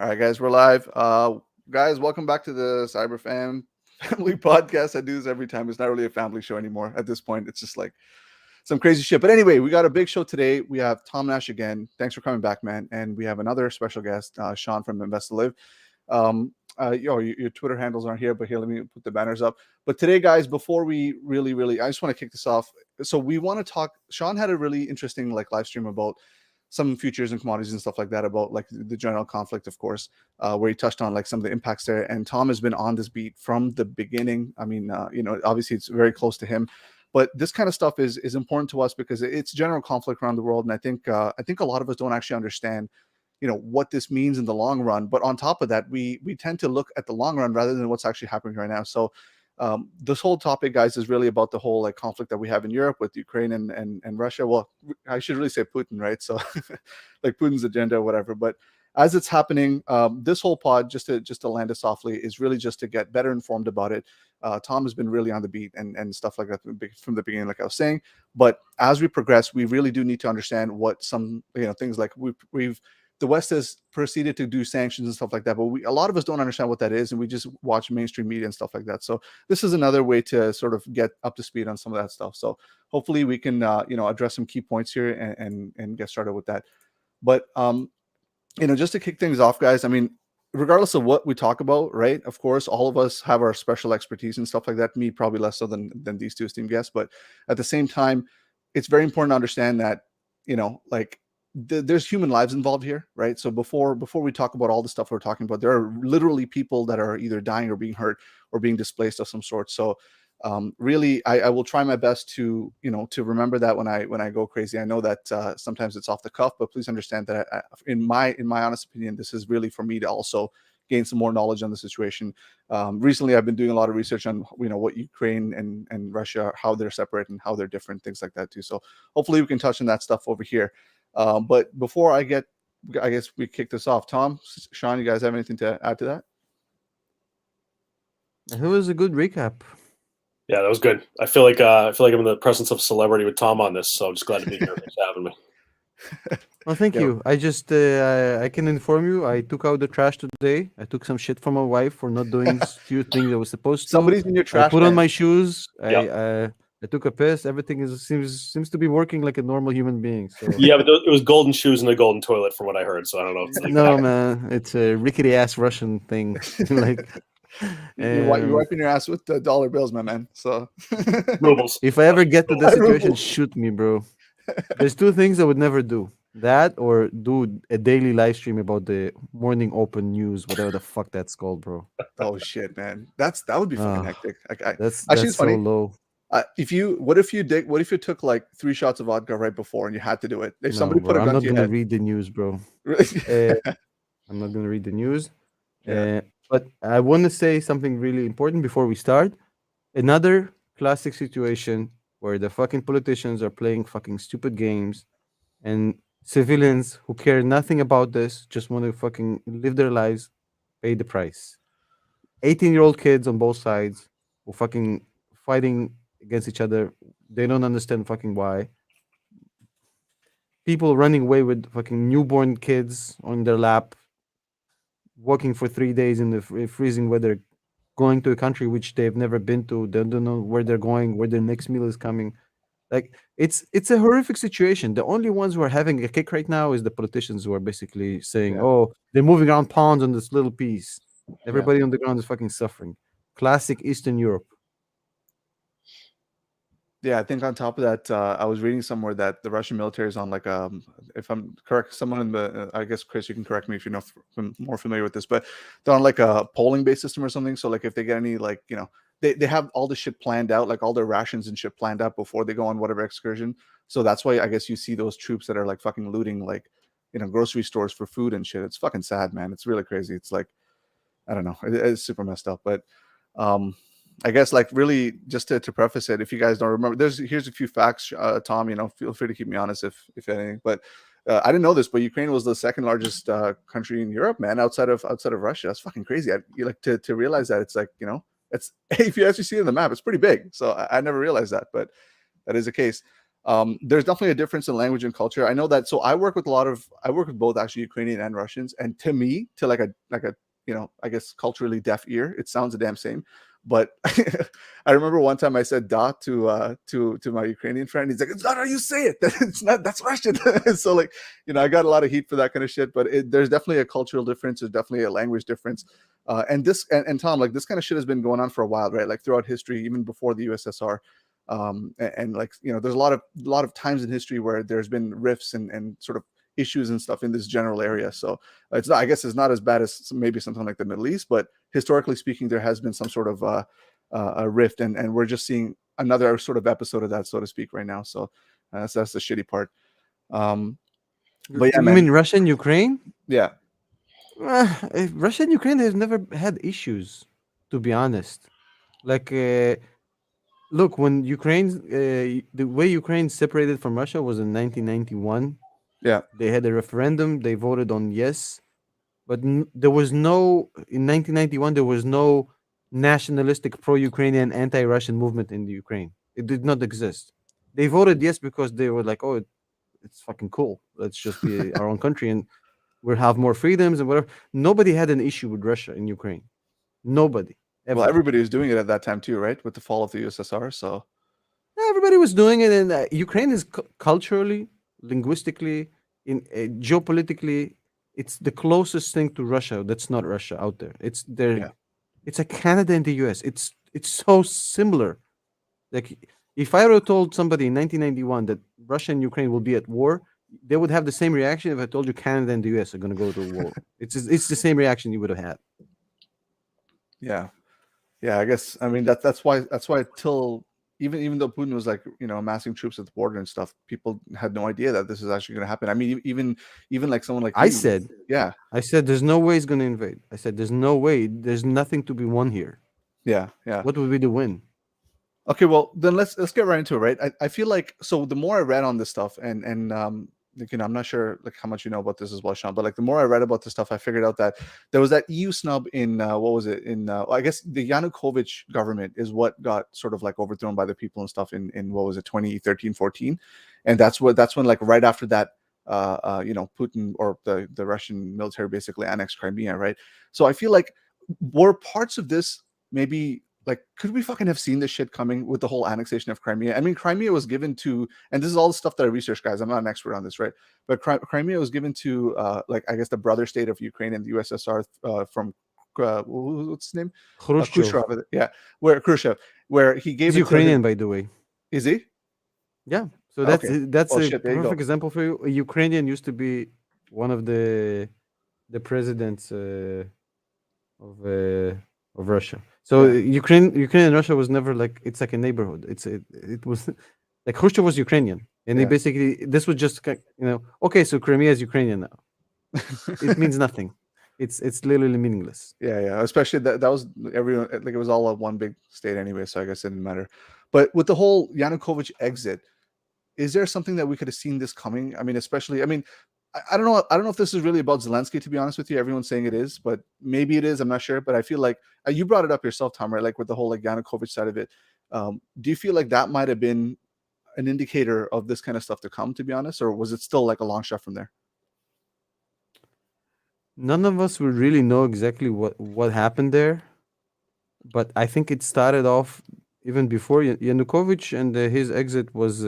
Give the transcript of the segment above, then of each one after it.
All right, guys, we're live. Guys, welcome back to the Cyber Family Podcast. I do this every time. It's not really a family show anymore at this point. It's just like some crazy shit. But anyway, we got a big show today. We have Tom Nash again. Thanks for coming back, man. And we have another special guest, Sean from Invest to Live. Your Twitter handles aren't here, but here, let me put the banners up. But today, guys, before we really, I just want to kick this off. So we want to talk. Sean had a really interesting live stream about some futures and commodities and stuff like that, about the general conflict, of course, where he touched on some of the impacts there. And Tom has been on this beat from the beginning. I mean, obviously it's very close to him, but this kind of stuff is important to us because it's general conflict around the world. And I think a lot of us don't actually understand, what this means in the long run. But on top of that, we tend to look at the long run rather than what's actually happening right now. So this whole topic, guys, is really about the whole conflict that we have in Europe with Ukraine and Russia. Well, I should really say Putin, right? So Putin's agenda or whatever. But as it's happening, this whole pod, just to land it softly, is really just to get better informed about it. Tom has been really on the beat and stuff like that from the beginning, like I was saying. But as we progress, we really do need to understand what some things like the West has proceeded to do sanctions and stuff like that, but a lot of us don't understand what that is, and we just watch mainstream media and stuff like that. So this is another way to sort of get up to speed on some of that stuff. So hopefully we can address some key points here and get started with that. But just to kick things off, guys, I mean, regardless of what we talk about, right? Of course, all of us have our special expertise and stuff like that. Me, probably less so than these two esteemed guests, but at the same time, it's very important to understand that there's human lives involved here, right? So before we talk about all the stuff we're talking about, there are literally people that are either dying or being hurt or being displaced of some sort. So really, I will try my best to remember that when I go crazy. I know that sometimes it's off the cuff, but please understand that in my honest opinion, this is really for me to also gain some more knowledge on the situation. Recently, I've been doing a lot of research on what Ukraine and Russia, how they're separate and how they're different, things like that too. So hopefully we can touch on that stuff over here. But before I guess we kick this off. Tom, Sean, you guys have anything to add to that? It was a good recap. Yeah, that was good. I feel like I'm in the presence of celebrity with Tom on this, so I'm just glad to be here. Thanks for having me. Well, thank you. I just I can inform you, I took out the trash today. I took some shit from my wife for not doing few things I was supposed to. Somebody's in your trash. I put on my shoes. Yep. I took a piss. Everything seems to be working like a normal human being. So. Yeah, but it was golden shoes and a golden toilet, from what I heard. So I don't know. If no, man, it's a rickety ass Russian thing. You're wiping your ass with the dollar bills, my man. So rubles. If I ever get to this situation, shoot me, bro. There's two things I would never do: that or do a daily live stream about the morning open news, whatever the fuck that's called, bro. Oh shit, man, that would be fucking hectic. That's funny. So low. What if you took 3 shots of vodka right before and you had to do it? If somebody put a gun I'm not to your gonna head, read the news, bro. Really? I'm not gonna read the news. Yeah. But I want to say something really important before we start. Another classic situation where the fucking politicians are playing fucking stupid games and civilians who care nothing about this just want to fucking live their lives, pay the price. 18-year-old kids on both sides who fucking fighting against each other. They don't understand fucking why. People running away with fucking newborn kids on their lap, walking for 3 days in the freezing weather, going to a country which they've never been to. They don't know where they're going, where their next meal is coming. It's a horrific situation. The only ones who are having a kick right now is the politicians who are basically saying, "Oh, they're moving around pawns on this little piece." Everybody on the ground is fucking suffering. Classic Eastern Europe. Yeah, I think on top of that, I was reading somewhere that the Russian military is on if I'm correct, someone in the, I guess, Chris, you can correct me if you're more familiar with this, but they're on a polling-based system or something. So if they get any, they have all the shit planned out, all their rations and shit planned out before they go on whatever excursion. So that's why I guess you see those troops that are fucking looting, grocery stores for food and shit. It's fucking sad, man. It's really crazy. It's I don't know. It's super messed up, but, I guess really just to preface it, if you guys don't remember, here's a few facts, Tom, feel free to keep me honest if anything, but I didn't know this, but Ukraine was the second largest country in Europe, man, outside of Russia. That's fucking crazy. To realize that it's it's if you actually see it on the map, it's pretty big. So I never realized that, but that is the case. There's definitely a difference in language and culture. I know that. So I work with both actually Ukrainian and Russians, and to me, to like a I guess culturally deaf ear, it sounds the damn same. But I remember one time I said "da" to my Ukrainian friend. He's like, "It's not how you say it. It's not. That's Russian." So like, I got a lot of heat for that kind of shit. But there's definitely a cultural difference. There's definitely a language difference. And Tom, like this kind of shit has been going on for a while, right? Like throughout history, even before the USSR. And like there's a lot of times in history where there's been rifts and sort of issues and stuff in this general area. So it's not, I guess it's not as bad as maybe something like the Middle East, but historically speaking, there has been some sort of a rift, and we're just seeing another sort of episode of that, so to speak, right now. So that's the shitty part. Um, but yeah, You man, mean Russia and Ukraine? yeah, Russia and Ukraine have never had issues, to be honest. Like, look, when the way Ukraine separated from Russia was in 1991. yeah, They had a referendum. They voted on yes, but there was no in 1991. There was no nationalistic pro-Ukrainian, anti-Russian movement in the Ukraine. It did not exist. They voted yes because they were like, "Oh, it's fucking cool. Let's just be our own country and we'll have more freedoms and whatever." Nobody had an issue with Russia in Ukraine. Nobody well, ever. everybody was doing it at that time too, right, with the fall of the USSR. So Everybody was doing it, and Ukraine is culturally, linguistically, in geopolitically, it's the closest thing to Russia. That's not Russia out there. It's there. yeah, It's like Canada and the U.S. It's so similar. Like if I were told somebody in 1991 that Russia and Ukraine will be at war, they would have the same reaction if I told you Canada and the U.S. are going to go to war. It's the same reaction you would have had. yeah. Yeah, I guess I mean that's why till even though Putin was like amassing troops at the border and stuff, people had no idea that this is actually going to happen. I mean, even like someone like I you, said, yeah, I said, there's no way he's going to invade. I said, there's no way. There's nothing to be won here. yeah, yeah. What would be the win? Okay, well then let's get right into it, right? I feel like so the more I read on this stuff and like, I'm not sure like how much you know about this as well, Sean, but like the more I read about this stuff, I figured out that there was that EU snub in what was it in I guess the Yanukovych government is what got sort of like overthrown by the people and stuff in what was it 2013 14, and that's when like right after that Putin or the Russian military basically annexed Crimea, right? So I feel like were parts of this maybe like could we fucking have seen this shit coming with the whole annexation of Crimea? I mean, Crimea was given to, and this is all the stuff that I researched, guys. I'm not an expert on this, right? But Crimea was given to, like I guess the brother state of Ukraine and the USSR from what's his name? Khrushchev. Khrushchev, yeah, where Khrushchev, where he He's gave it to his. Ukrainian, by the way. Is he? Yeah. So Okay. that's Well, a shit. There you perfect go. example for you. A Ukrainian used to be one of the presidents of Russia. So Yeah. Ukraine and Russia was never like it's like a neighborhood. It was like Khrushchev was Ukrainian, and he Yeah. basically this was just okay. So Crimea is Ukrainian now. It means nothing. It's literally meaningless. Yeah, yeah. Especially that was everyone like it was all one big state anyway, so I guess it didn't matter. But with the whole Yanukovych exit, is there something that we could have seen this coming? I mean, especially, I mean, I don't know. I don't know if this is really about Zelensky, to be honest with you. Everyone's saying it is, but maybe it is. I'm not sure. But I feel like you brought it up yourself, Tom, right? Like with the whole like Yanukovych side of it. Do you feel like that might have been an indicator of this kind of stuff to come, to be honest, or was it still like a long shot from there? None of us will really know exactly what happened there, but I think it started off even before Yanukovych, and his exit was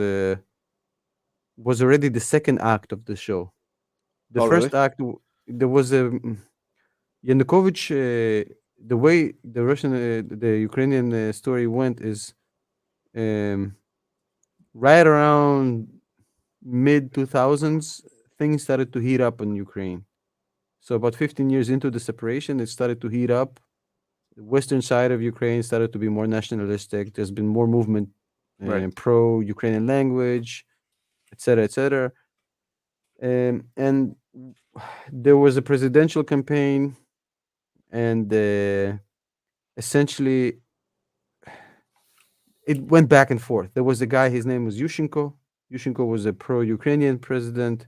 already the second act of the show. The Oh, really? first act, there was a Yanukovych. The way the Ukrainian story went is um, right around mid 2000s, things started to heat up in Ukraine. So about 15 years into the separation, it started to heat up. The western side of Ukraine started to be more nationalistic. There's been more movement Right. pro Ukrainian language, etc., etc. And there was a presidential campaign, and essentially it went back and forth. There was a guy, his name was Yushchenko. Yushchenko was a pro-Ukrainian president.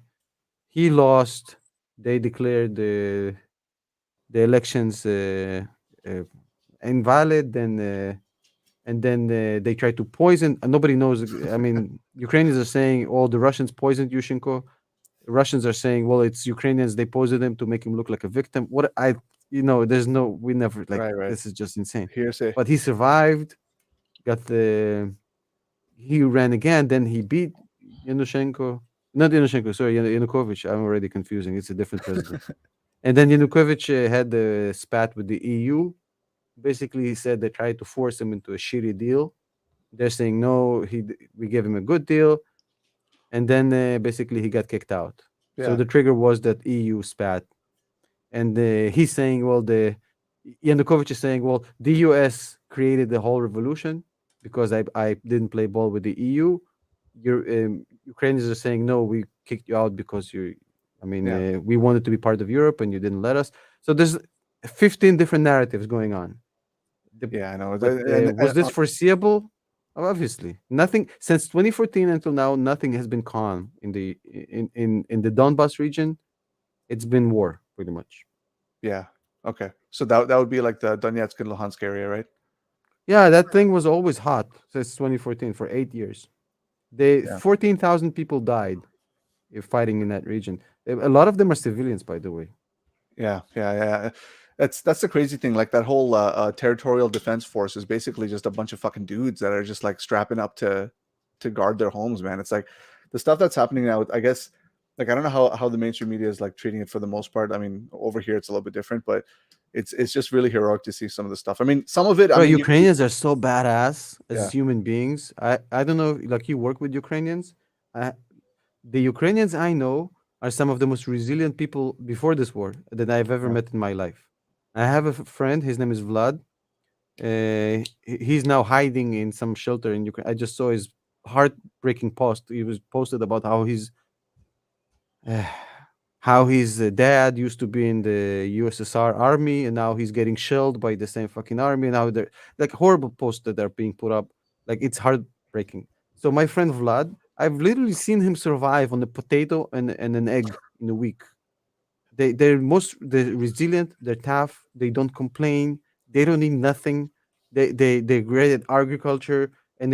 He lost. They declared the elections uh, invalid. Then and then they try to poison. Nobody knows. I mean, Ukrainians are saying, "Oh, the Russians poisoned Yushchenko." Russians are saying, "Well, it's Ukrainians. They poisoned him to make him look like a victim." What I, there's no. We never like. Right, right. This is just insane. Hearsay. But he survived. Got the. He ran again. Then he beat Yanushchenko. Not Yanushchenko. Sorry, Yanukovych. I'm already confusing. It's a different president. And then Yanukovych had the spat with the EU. Basically, he said they tried to force him into a shitty deal. They're saying no. We gave him a good deal, and then basically he got kicked out. So Yeah, the trigger was that EU spat, and he's saying, well, the Yanukovych is saying, well, the US created the whole revolution because I didn't play ball with the EU. Ukrainians are saying, no, we kicked you out because I mean, yeah, we wanted to be part of Europe and you didn't let us. So there's 15 different narratives going on. yeah. I know. But was this foreseeable? Obviously, nothing since 2014 until now. Nothing has been calm in the Donbas region. It's been war pretty much. Yeah. Okay. So that would be like the Donetsk and Luhansk area, right? Yeah, that thing was always hot since 2014 for 8 years. They Yeah. 14,000 people died fighting in that region. A lot of them are civilians, by the way. Yeah, yeah, yeah. That's the crazy thing. Like that whole territorial defense force is basically just a bunch of fucking dudes that are just like strapping up to guard their homes, man. It's like the stuff that's happening now. I guess, like, I don't know how the mainstream media is like treating it for the most part. I mean, over here it's a little bit different, but it's just really heroic to see some of the stuff. I mean, some of it. I Bro, mean, Ukrainians are so badass yeah, as human beings. I don't know, like you work with Ukrainians. I, the Ukrainians I know are some of the most resilient people before this war that I've ever yeah, met in my life. I have a friend. His name is Vlad. He's now hiding in some shelter in Ukraine. I just saw his heartbreaking post. He was posted about uh, how his dad used to be in the USSR army and now he's getting shelled by the same fucking army. Now they're like horrible posts that are being put up. Like it's heartbreaking. So my friend Vlad, I've literally seen him survive on a potato and an egg in a week. They're resilient, they're tough, they don't complain, they don't need nothing. They're great at agriculture. And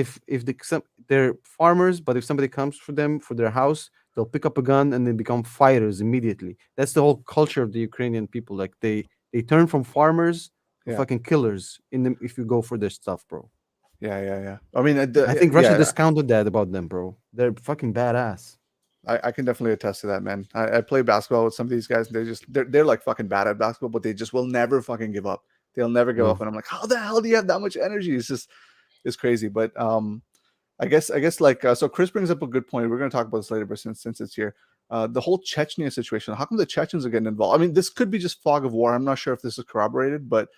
they're farmers, but if somebody comes for them for their house, they'll pick up a gun and they become fighters immediately. That's the whole culture of the Ukrainian people. Like they turn from farmers to yeah, fucking killers in them if you go for their stuff, bro. yeah, yeah, yeah. I mean, I think Russia yeah, discounted that about them, bro. They're fucking badass. I can definitely attest to that, man. I play basketball with some of these guys, and they're like fucking bad at basketball, but they just will never fucking give up. They'll never give No. up, and I'm like, how the hell do you have that much energy? It's crazy. But I guess like so Chris brings up a good point. We're going to talk about this later, but since it's here, the whole Chechnya situation. How come the Chechens are getting involved? I mean, this could be just fog of war. I'm not sure if this is corroborated, but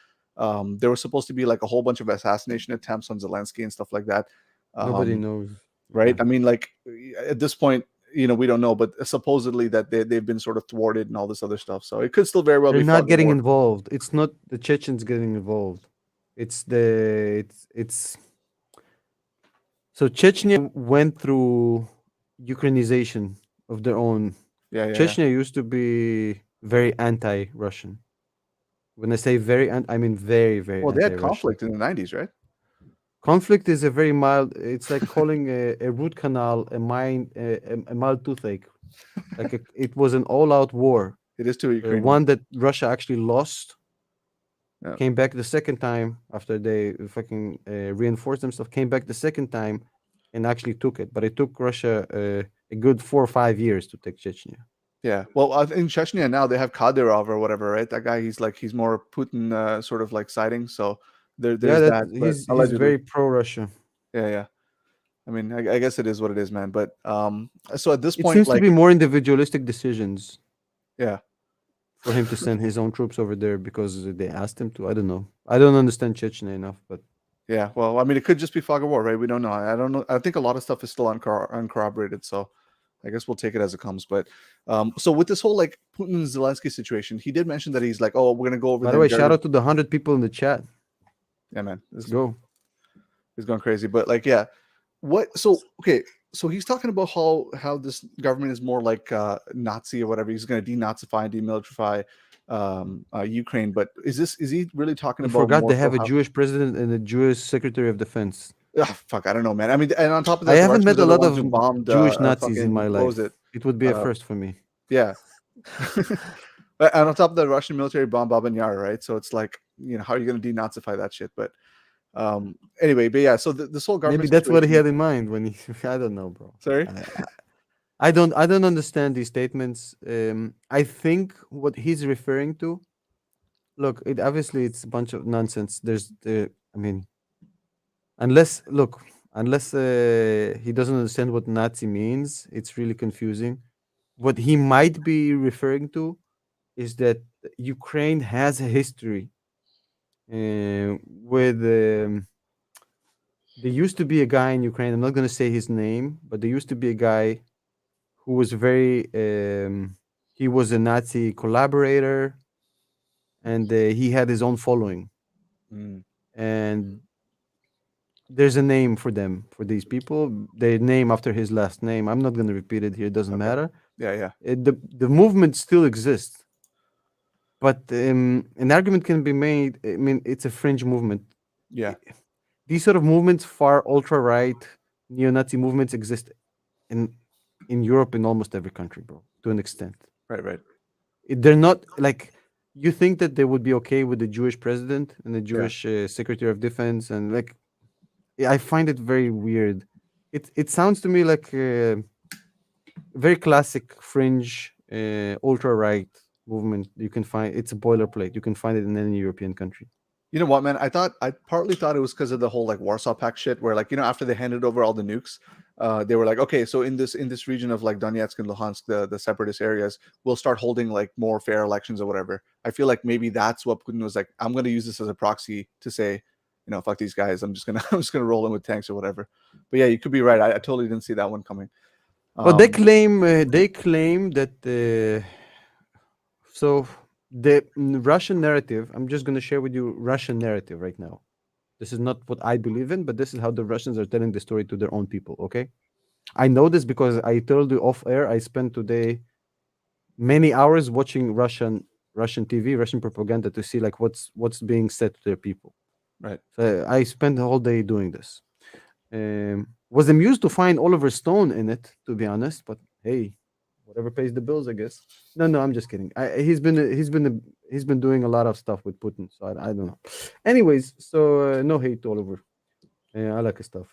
there was supposed to be like a whole bunch of assassination attempts on Zelensky and stuff like that. Nobody Um, knows. right? Yeah. I mean, like at this point, we don't know, but supposedly that they've been sort of thwarted and all this other stuff. So it could still very well They're be not fog of getting war. involved. It's not the Chechens getting involved. It's so Chechnya went through Ukrainization of their own. Yeah, yeah, yeah. Chechnya used to be very anti-Russian. When I say I mean very, very Well, they had anti-Russian. conflict in the '90s, right? Conflict is a very mild. It's like calling a root canal a mild toothache. Like it was an all-out war, It is to Ukrainians. one that Russia actually lost. Yeah, Came back the second time after they fucking reinforced themselves. Came back the second time and actually took it. But it took Russia a good 4 or 5 years to take Chechnya. yeah. Well, in Chechnya now they have Kadyrov or whatever, right? That guy, he's more Putin sort of like siding. So Yeah, there's that, but he's allegedly, very pro-Russia. yeah, yeah. I mean, I guess it is what it is, man. But so at this It point, seems to like, be more individualistic decisions yeah, for him to send his own troops over there because they asked him to. I don't know. I don't understand Chechnya enough, but yeah. Well, I mean, it could just be fog of war, right? We don't know. I don't know. I think a lot of stuff is still uncorroborated. So I guess we'll take it as it comes. But so with this whole like Putin and Zelensky situation, he did mention that he's like, oh, we're gonna go over by there the and way, get shout rid of. out to the 100 people in the chat. Yeah, man, Let's this go. is going crazy. But like, yeah, what? So okay, so he's talking about how this government is more like Nazi or whatever. He's gonna denazify and demilitarize. Ukraine. But is he really talking You about forgot more they so have a how? Jewish president and a Jewish Secretary of Defense. Ugh, fuck, I don't know, man. I mean, and on top of I that, the haven't met Russians a are the lot ones of who bombed Jewish Nazis in fucking my what was it? life. It would be a Uh, first for me. yeah. And on top of the Russian military bomb Baban Yar, right? So it's like, how are you going to denazify that shit? But anyway, but yeah, so this whole Maybe government that's what he situation. had in mind when he. I don't know, bro. Sorry. I don't understand these statements. I think what he's referring to. Look, it obviously it's a bunch of nonsense. I mean, unless he doesn't understand what Nazi means, it's really confusing. What he might be referring to is that Ukraine has a history with. There used to be a guy in Ukraine. I'm not going to say his name, but there used to be a guy who was very. He was a Nazi collaborator, and he had his own following. Mm, And there's a name for them, for these people. They name after his last name. I'm not going to repeat it here. It doesn't okay. matter. Yeah, yeah, The movement still exists, but an argument can be made. I mean, it's a fringe movement. yeah. I- These sort of movements, far ultra right, neo-Nazi movements, exist in in Europe in almost every country, bro. To an extent, Right, right. They're not like you think that they would be okay with the Jewish president and the Yeah. Jewish Secretary of Defense, and like I find it very weird. It sounds to me like very classic fringe ultra right movement. You can find it's a boilerplate. You can find it in any European country. You know what, man? I partly thought it was because of the whole like Warsaw Pact shit, where like after they handed over all the nukes, they were like, okay, so in this region of like Donetsk and Luhansk, the separatist areas, we'll start holding like more fair elections or whatever. I feel like maybe that's what Putin was like. I'm going to use this as a proxy to say, fuck these guys. I'm just gonna I'm just gonna roll in with tanks or whatever. But yeah, you could be right. I totally didn't see that one coming. But Um, they claim that so the Russian narrative. I'm just going to share with you Russian narrative right now. This is not what I believe in, but this is how the Russians are telling the story to their own people. Okay, I know this because I told you off air. I spent today many hours watching Russian TV, Russian propaganda to see like what's being said to their people. right. So I spent the whole day doing this. Was amused to find Oliver Stone in it, to be honest. But hey, whatever pays the bills, I guess. No, no, I'm just kidding. He's been doing a lot of stuff with Putin, so I don't know. Anyways, so no hate to Oliver. I like his stuff.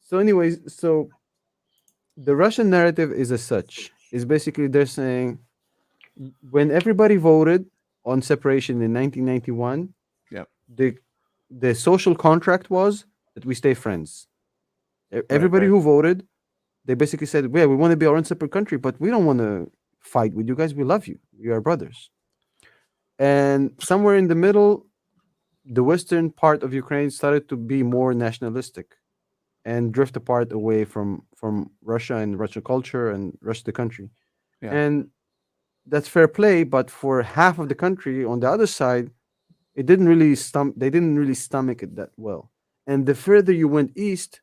So, anyways, so the Russian narrative is as such. Is basically they're saying when everybody voted on separation in 1991, Yeah. the the social contract was that we stay friends. Right, Everybody right. who voted, they basically said, "Yeah, we want to be our own separate country, but we don't want to fight with you guys. We love you. We are brothers." And somewhere in the middle, the western part of Ukraine started to be more nationalistic and drift apart away from Russia and Russian culture and Russia the country. Yeah. And that's fair play, but for half of the country on the other side, it didn't really they didn't really stomach it that well. And the further you went east,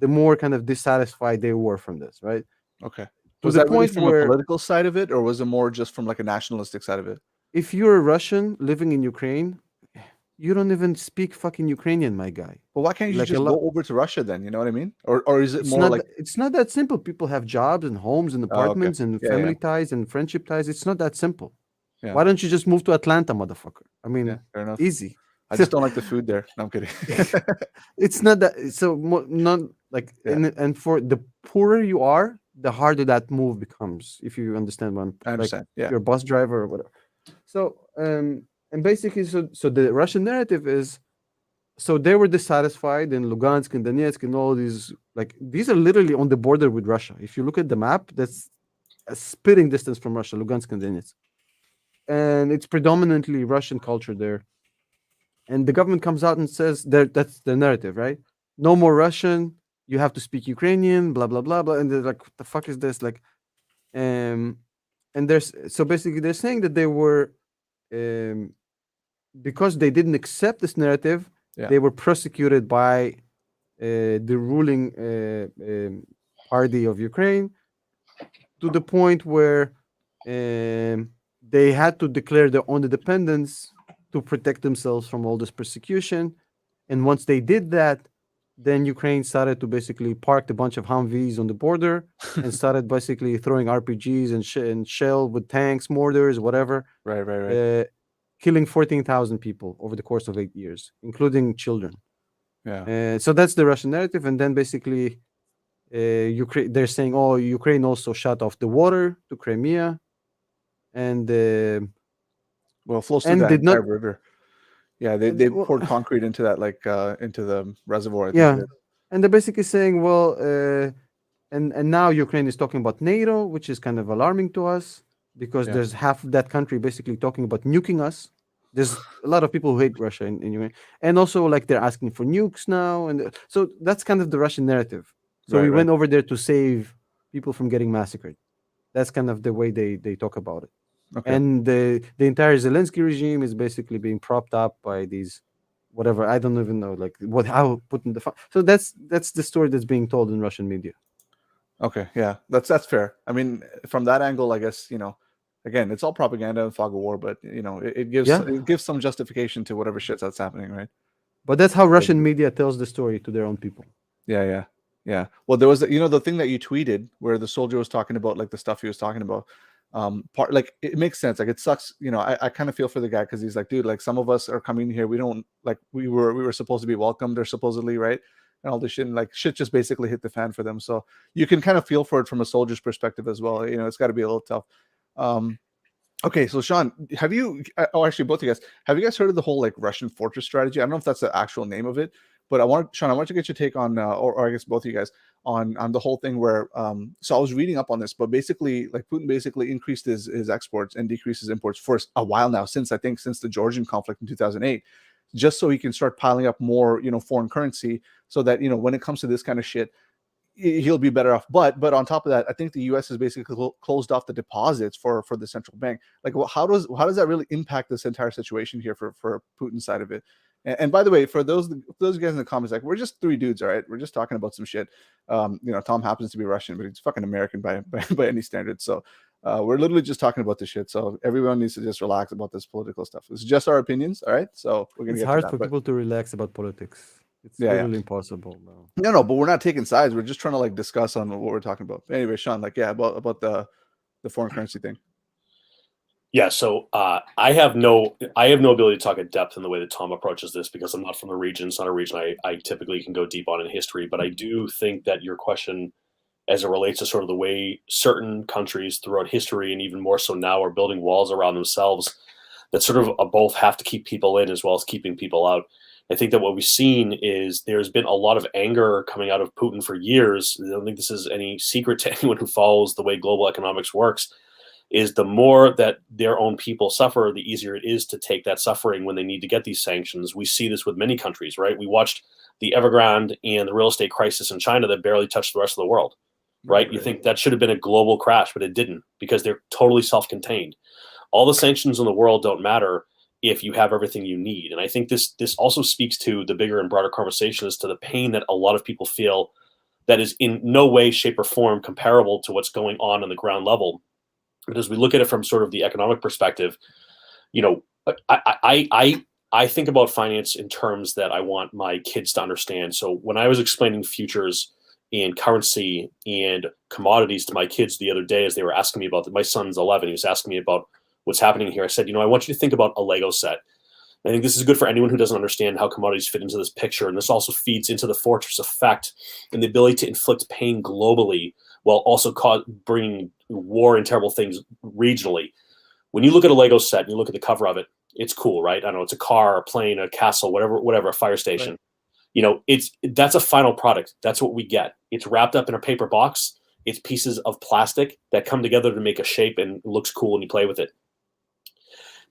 the more kind of dissatisfied they were from this, right? Okay. To Was the that really point from a where political side of it, or was it more just from like a nationalistic side of it? if you're a Russian living in Ukraine, you don't even speak fucking Ukrainian, my guy. Well, why can't you Like a just lot, go over to Russia then? You know what I mean? Or is it more like, it's not that simple. People have jobs and homes and oh, okay, apartments and yeah, yeah, family ties and friendship ties. It's not that simple. yeah, Why don't you just move to Atlanta, motherfucker? I yeah, mean, fair enough. easy. I just don't like the food there. No, I'm kidding. It's not that so not like Yeah, and for the poorer you are, the harder that move becomes. If you understand what I'm I like, understand. if Yeah, you're a bus driver or whatever. So and basically, so the Russian narrative is so they were dissatisfied in Lugansk and Donetsk and all these like these are literally on the border with Russia. If you look at the map, that's a spitting distance from Russia, Lugansk and Donetsk, and it's predominantly Russian culture there. And the government comes out and says that that's the narrative, right? No more Russian. You have to speak Ukrainian. Blah blah blah blah. And they're like, what the fuck is this? Like, um, and there's so basically they're saying that they were um because they didn't accept this narrative, yeah. they were persecuted by the ruling party of Ukraine to the point where they had to declare their own independence to protect themselves from all this persecution. And once they did that, then Ukraine started to basically park a bunch of Humvees on the border and started basically throwing RPGs and shell with tanks, mortars, whatever, Right. killing 14,000 people over the course of 8 years, including children. Yeah. So that's the Russian narrative. And then basically, Ukraine, they're saying, oh, Ukraine also shut off the water to Crimea and Well, it flows through that did not. entire river. Yeah, they poured concrete into that, like into the reservoir, I think it Yeah, is. and they're basically saying, well, and now Ukraine is talking about NATO, which is kind of alarming to us because Yeah. there's half of that country basically talking about nuking us. There's a lot of people who hate Russia in Ukraine, and also like they're asking for nukes now, and so that's kind of the Russian narrative. So we Right. went over there to save people from getting massacred. That's kind of the way they talk about it. Okay. And the entire Zelensky regime is basically being propped up by these whatever, I don't even know like what how Putin so that's the story that's being told in Russian media. Okay. Yeah, that's fair. I mean, from that angle, I guess, again, it's all propaganda and fog of war, but it gives Yeah, it gives some justification to whatever shit that's happening, right? but that's how Russian media tells the story to their own people. Yeah. Well, there was the thing that you tweeted where the soldier was talking about like the stuff he was talking about. Part like it makes sense. Like it sucks. I kind of feel for the guy because he's like, dude, like some of us are coming here. We don't like we were supposed to be welcomed. They're supposedly right, and all this shit. And like shit just basically hit the fan for them. So you can kind of feel for it from a soldier's perspective as well. It's got to be a little tough. Okay, so Sean, have you? Oh, actually, both of you guys, have you guys heard of the whole like Russian fortress strategy? I don't know if that's the actual name of it, but Sean, I want to get your take on, or I guess both of you guys on the whole thing where. So I was reading up on this, but basically, like Putin basically increased his exports and decreased his imports for a while now, since the Georgian conflict in 2008, just so he can start piling up more, foreign currency, so that when it comes to this kind of shit, he'll be better off. But on top of that, I think the U.S. has basically closed off the deposits for the central bank. Like, well, how does that really impact this entire situation here for Putin's side of it? And by the way, for those guys in the comments, like, we're just three dudes, all right? We're just talking about some shit. Tom happens to be Russian, but he's fucking American by any standards. So we're literally just talking about this shit. So everyone needs to just relax about this political stuff. It's just our opinions, all right? So we're gonna It's get hard to that. for people to relax about politics. It's Yeah, literally impossible now. No, but we're not taking sides. We're just trying to like discuss on what we're talking about. Anyway, Sean, like, yeah, about the foreign currency thing. Yeah, so I have no ability to talk in depth in the way that Tom approaches this because I'm not from the region. It's not a region I typically can go deep on in history. But I do think that your question, as it relates to sort of the way certain countries throughout history and even more so now are building walls around themselves that sort of both have to keep people in as well as keeping people out. I think that what we've seen is there's been a lot of anger coming out of Putin for years. I don't think this is any secret to anyone who follows the way global economics works, is the more that their own people suffer, the easier it is to take that suffering when they need to get these sanctions. We see this with many countries, right? We watched the Evergrande and the real estate crisis in China that barely touched the rest of the world, right? You think that should have been a global crash, but it didn't because they're totally self-contained. All the sanctions in the world don't matter if you have everything you need. And I think this also speaks to the bigger and broader conversation as to the pain that a lot of people feel that is in no way, shape, or form comparable to what's going on the ground level. But as we look at it from sort of the economic perspective, I think about finance in terms that I want my kids to understand. So when I was explaining futures and currency and commodities to my kids the other day, as they were asking me about my son's 11, he was asking me about what's happening here. I said, I want you to think about a Lego set. I think this is good for anyone who doesn't understand how commodities fit into this picture. And this also feeds into the fortress effect and the ability to inflict pain globally while also bringing war and terrible things regionally. When you look at a Lego set and you look at the cover of it, it's cool, right? I don't know, it's a car, a plane, a castle, whatever, a fire station. Right. That's a final product. That's what we get. It's wrapped up in a paper box. It's pieces of plastic that come together to make a shape and it looks cool and you play with it.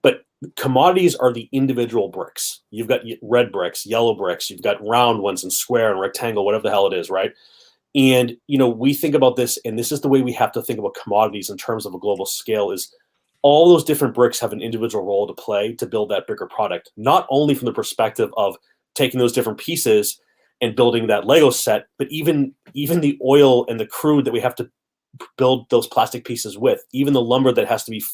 But commodities are the individual bricks. You've got red bricks, yellow bricks, you've got round ones and square and rectangle, whatever the hell it is, right? And, we think about this, and this is the way we have to think about commodities in terms of a global scale, is all those different bricks have an individual role to play to build that bigger product, not only from the perspective of taking those different pieces and building that Lego set, but even the oil and the crude that we have to build those plastic pieces with, even the lumber that has to be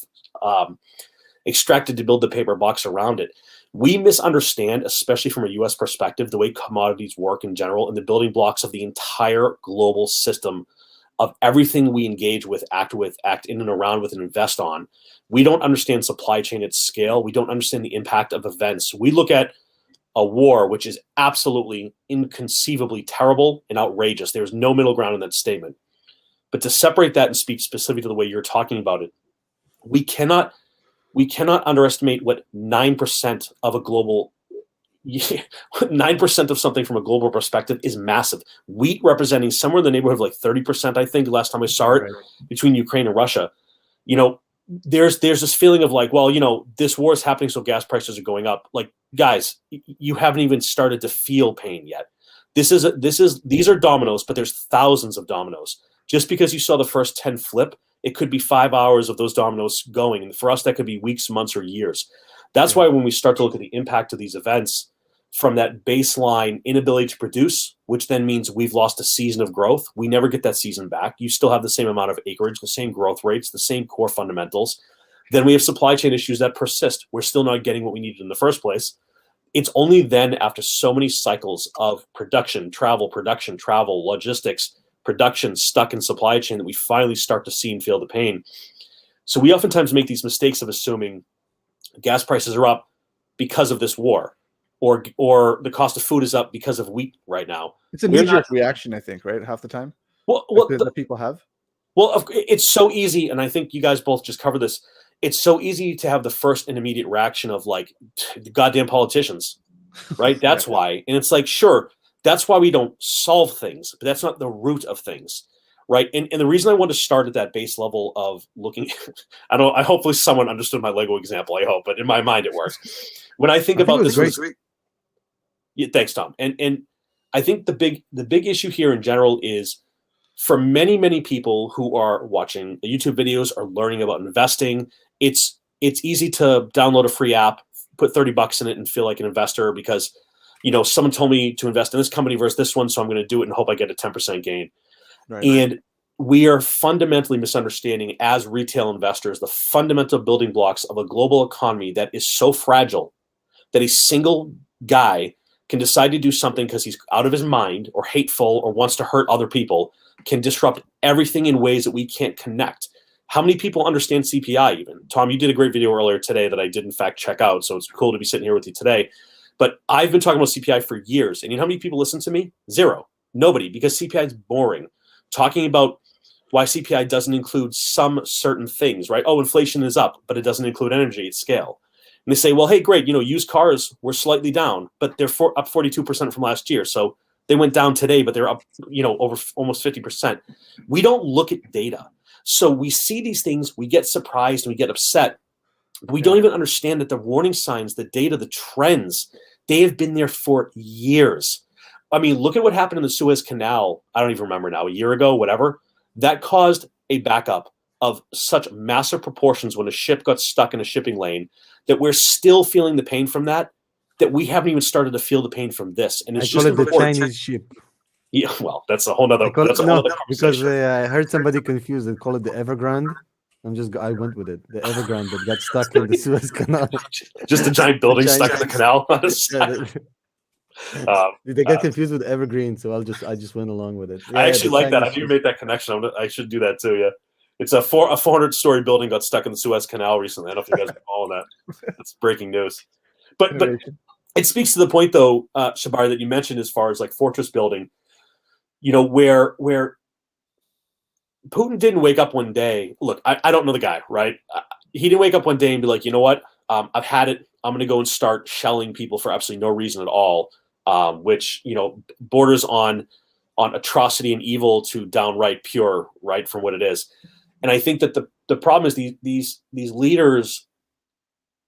extracted to build the paper box around it. We misunderstand, especially from a U.S. perspective, the way commodities work in general and the building blocks of the entire global system of everything we engage with, act in and around with, and invest on. We don't understand supply chain at scale. We don't understand the impact of events. We look at a war, which is absolutely inconceivably terrible and outrageous. There's no middle ground in that statement. But to separate that and speak specifically to the way you're talking about it, we cannot underestimate what 9% of a global 9% of something from a global perspective is massive. Wheat representing somewhere in the neighborhood of like 30%, I think, last time I saw it, between Ukraine and Russia. There's this feeling of like, well, this war is happening, so gas prices are going up. Like, guys, you haven't even started to feel pain yet. These are dominoes, but there's thousands of dominoes. Just because you saw the first 10 flip, it could be 5 hours of those dominoes going. And for us, that could be weeks, months, or years. That's why when we start to look at the impact of these events from that baseline inability to produce, which then means we've lost a season of growth, we never get that season back. You still have the same amount of acreage, the same growth rates, the same core fundamentals. Then we have supply chain issues that persist. We're still not getting what we needed in the first place. It's only then, after so many cycles of production, travel, logistics, production stuck in supply chain, that we finally start to see and feel the pain. So we oftentimes make these mistakes of assuming gas prices are up because of this war, or the cost of food is up because of wheat right now. It's a knee-jerk reaction, I think, right? Half the time. Well, that people have. Well, it's so easy, and I think you guys both just covered this. It's so easy to have the first and immediate reaction of like, goddamn politicians, right? That's why. And it's like, sure, that's why we don't solve things, but that's not the root of things, right? And the reason I want to start at that base level of looking, I hopefully someone understood my Lego example, I hope, but in my mind it works. When I think about this, yeah, thanks, Tom. And I think the big issue here in general is, for many, many people who are watching the YouTube videos or learning about investing, it's easy to download a free app, put $30 in it, and feel like an investor because, someone told me to invest in this company versus this one, so I'm going to do it and hope I get a 10% gain. Right. And we are fundamentally misunderstanding, as retail investors, the fundamental building blocks of a global economy that is so fragile that a single guy can decide to do something because he's out of his mind or hateful or wants to hurt other people, can disrupt everything in ways that we can't connect. How many people understand CPI even? Tom, you did a great video earlier today that I did in fact check out, so it's cool to be sitting here with you today. But I've been talking about CPI for years, and you know how many people listen to me? Zero. Nobody, because CPI is boring. Talking about why CPI doesn't include some certain things, right? Oh, inflation is up, but it doesn't include energy at scale. And they say, well, hey, great, used cars were slightly down, but they're up 42% from last year. So they went down today, but they're up, over almost 50%. We don't look at data. So we see these things, we get surprised, and we get upset. We don't even understand that the warning signs, the data, the trends, they have been there for years. I mean, look at what happened in the Suez Canal. I don't even remember now, a year ago, whatever. That caused a backup of such massive proportions when a ship got stuck in a shipping lane that we're still feeling the pain from that we haven't even started to feel the pain from this. And it's just the Chinese ship. Yeah, well, that's a whole nother. Because I heard somebody confused and call it the Evergrande. I went with it. The Evergrande that got stuck in the Suez Canal. Just a giant building stuck in the canal. They get confused with Evergreen, so I just went along with it. Yeah, I actually like that. I didn't make that connection. I should do that too. Yeah, it's a 400-story building got stuck in the Suez Canal recently. I don't know if you guys are following that. That's breaking news. But it speaks to the point though, Shabar, that you mentioned as far as like fortress building. Where Putin didn't wake up one day. Look, I don't know the guy, right? He didn't wake up one day and be like, you know what? I've had it. I'm going to go and start shelling people for absolutely no reason at all, which borders on atrocity and evil to downright pure, right, from what it is. And I think that the problem is these leaders,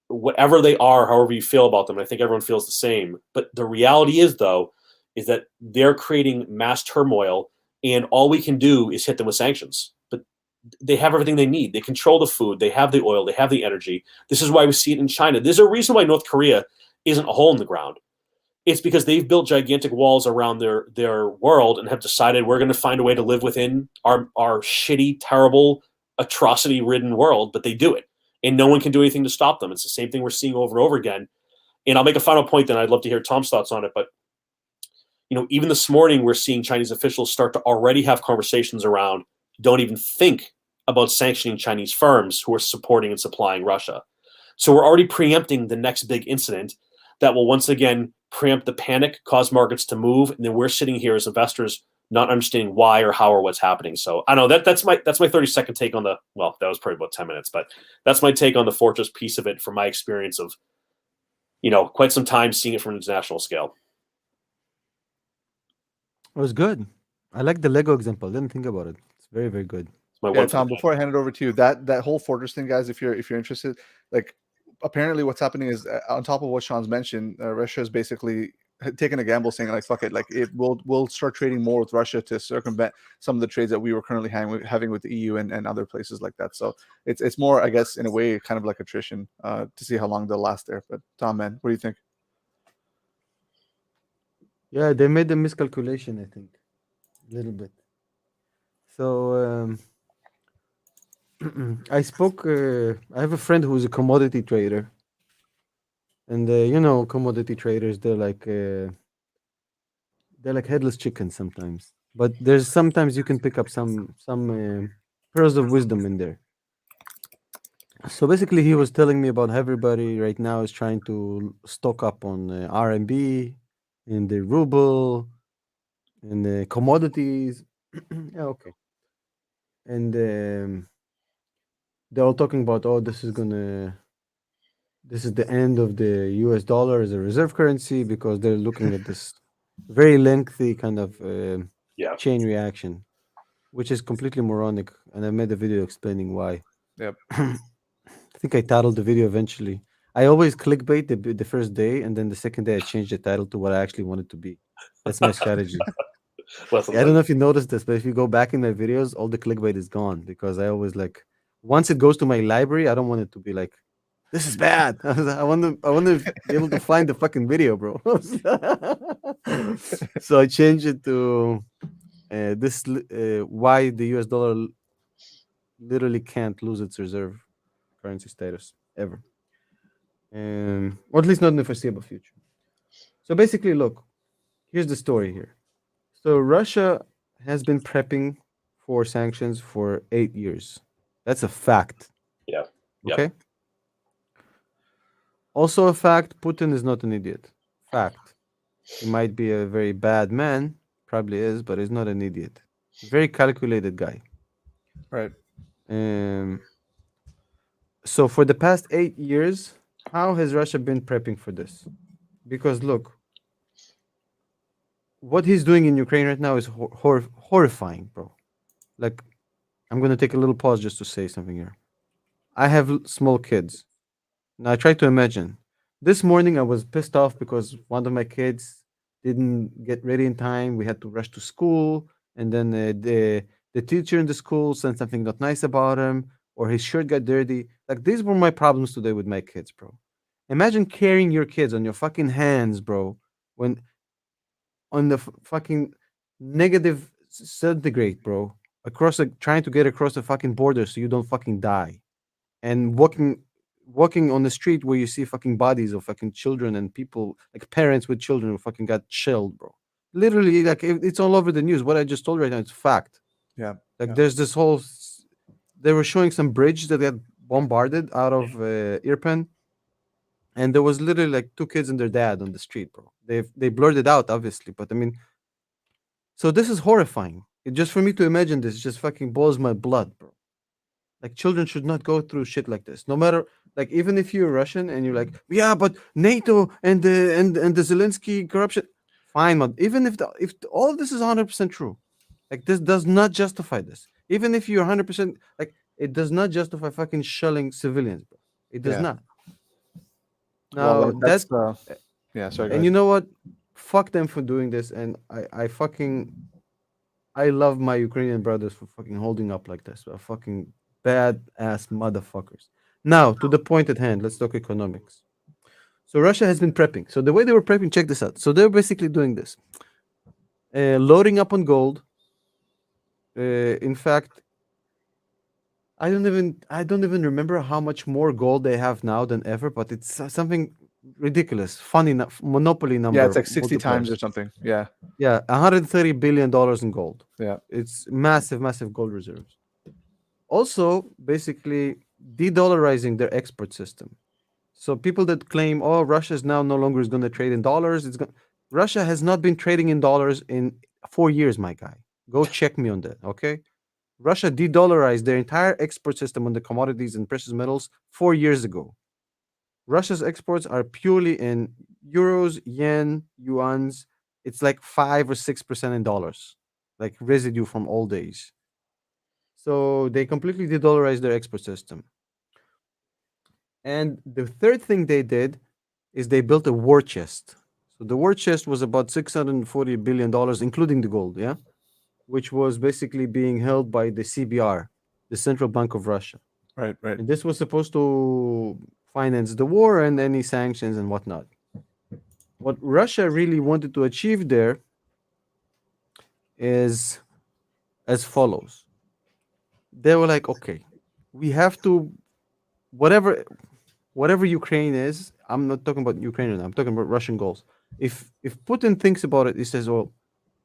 whatever they are, however you feel about them, I think everyone feels the same. But the reality is, though, is that they're creating mass turmoil, and all we can do is hit them with sanctions. But they have everything they need. They control the food. They have the oil. They have the energy. This is why we see it in China. There's a reason why North Korea isn't a hole in the ground. It's because they've built gigantic walls around their world and have decided we're going to find a way to live within our shitty, terrible, atrocity-ridden world, but they do it. and no one can do anything to stop them. It's the same thing we're seeing over and over again. And I'll make a final point, then I'd love to hear Tom's thoughts on it. But even this morning, we're seeing Chinese officials start to already have conversations around don't even think about sanctioning Chinese firms who are supporting and supplying Russia. So we're already preempting the next big incident that will once again preempt the panic, cause markets to move, and then we're sitting here as investors not understanding why or how or what's happening. So I know that's my 30-second take on that was probably about 10 minutes, but that's my take on the Fortress piece of it from my experience of quite some time seeing it from an international scale. It was good. I like the Lego example. Didn't think about it. It's very, very good. Yeah, Tom, before I hand it over to you, that whole Fortress thing, guys, if you're interested, like apparently what's happening is on top of what Sean's mentioned, Russia is basically taking a gamble, saying like fuck it, like we'll start trading more with Russia to circumvent some of the trades that we were currently having with the EU and other places like that. So it's more, I guess, in a way, kind of like attrition to see how long they'll last there. But Tom, man, what do you think? Yeah, they made a miscalculation, I think, a little bit. So I spoke. I have a friend who's a commodity trader, and commodity traders, they're like headless chickens sometimes. But there's sometimes you can pick up some pearls of wisdom in there. So basically, he was telling me about how everybody right now is trying to stock up on RMB, in the ruble, in the commodities. Yeah, okay. And they're all talking about, oh, this is the end of the US dollar as a reserve currency, because they're looking at this very lengthy kind of chain reaction, which is completely moronic. And I made a video explaining why. Yep. I think I titled the video eventually. I always clickbait the first day, and then the second day I change the title to what I actually want it to be. That's my strategy. I don't know if you noticed this, but if you go back in my videos, all the clickbait is gone, because I always once it goes to my library, I don't want it to be like, this is bad. I want to be able to find the fucking video, bro. So I changed it to why the US dollar literally can't lose its reserve currency status ever, or at least not in the foreseeable future. So basically, look, here's the story here. So Russia has been prepping for sanctions for 8 years. That's a fact. Yeah. Okay. Also a fact, Putin is not an idiot. Fact. He might be a very bad man, probably is, but he's not an idiot. Very calculated guy. Right. So for the past 8 years, how has Russia been prepping for this? Because look, what he's doing in Ukraine right now is horrifying, bro. Like, I'm going to take a little pause just to say something here. I have small kids. Now, I try to imagine. This morning, I was pissed off because one of my kids didn't get ready in time. We had to rush to school. And then the teacher in the school said something not nice about him, or his shirt got dirty. Like, these were my problems today with my kids, bro. Imagine carrying your kids on your fucking hands, bro, when on the fucking negative centigrade, bro, trying to get across the fucking border so you don't fucking die, and walking on the street where you see fucking bodies of fucking children and people, like parents with children who fucking got shelled, bro. Literally, like it's all over the news. What I just told right now, it's fact. Yeah. Like there's this whole. They were showing some bridge that got bombarded out of Irpin, and there was literally like two kids and their dad on the street, bro. They blurred it out, obviously, but I mean, so this is horrifying. Just for me to imagine this just fucking boils my blood, bro. Like children should not go through shit like this. No matter, like, even if you're Russian and you're like, yeah, but NATO and the Zelensky corruption, fine, man. Even if all of this is 100% true, like this does not justify this. Even if you're 100%, like, it does not justify fucking shelling civilians, bro. It does not. Now Well, that's yeah. Sorry. And you know what? Fuck them for doing this, and I love my Ukrainian brothers for fucking holding up like this. They're fucking bad ass motherfuckers. Now, to the point at hand, let's talk economics. So Russia has been prepping. So the way they were prepping, check this out. So they're basically doing this. Loading up on gold. In fact, I don't even remember how much more gold they have now than ever, but it's something ridiculous. Funny enough, monopoly Yeah, it's number like 60 times or multipliers. something. Yeah, Yeah, $130 billion in gold. yeah. It's massive, massive gold reserves. Also, basically de-dollarizing their export system. So people that claim, oh, Russia is now no longer is going to trade in dollars, Russia has not been trading in dollars in 4 years, my guy. Go check me on that, okay? Russia de-dollarized their entire export system on the commodities and precious metals 4 years ago. Russia's exports are purely in euros, yen, yuans. It's like 5 or 6% in dollars, like residue from old days. So they completely de-dollarized their export system. And the third thing they did is they built a war chest. So the war chest was about $640 billion, including the gold, yeah, which was basically being held by the CBR, the Central Bank of Russia. Right, right. And this was supposed to finance the war and any sanctions and whatnot. What Russia really wanted to achieve there is as follows. They were like, okay, we have to whatever whatever Ukraine is. I'm not talking about Ukrainian. I'm talking about Russian goals. If Putin thinks about it, he says, "Well,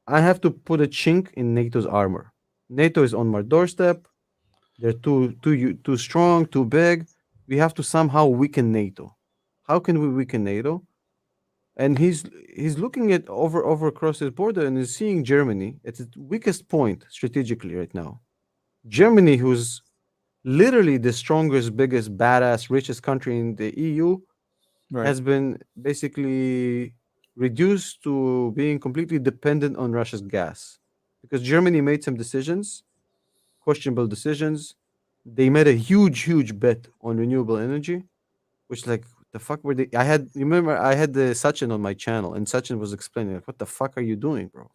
I have to put a chink in NATO's armor. NATO is on my doorstep. They're too strong, too big. We have to somehow weaken NATO. How can we weaken NATO?" And he's looking at over across his border and is seeing Germany at its weakest point strategically right now. Germany, who's literally the strongest, biggest, badass, richest country in the EU, Right, has been basically reduced to being completely dependent on Russia's gas because Germany made some decisions, questionable decisions. They made a huge, huge bet on renewable energy, which like the fuck were they? I had remember I had the Sachin on my channel, and Sachin was explaining like, what the fuck are you doing, bro?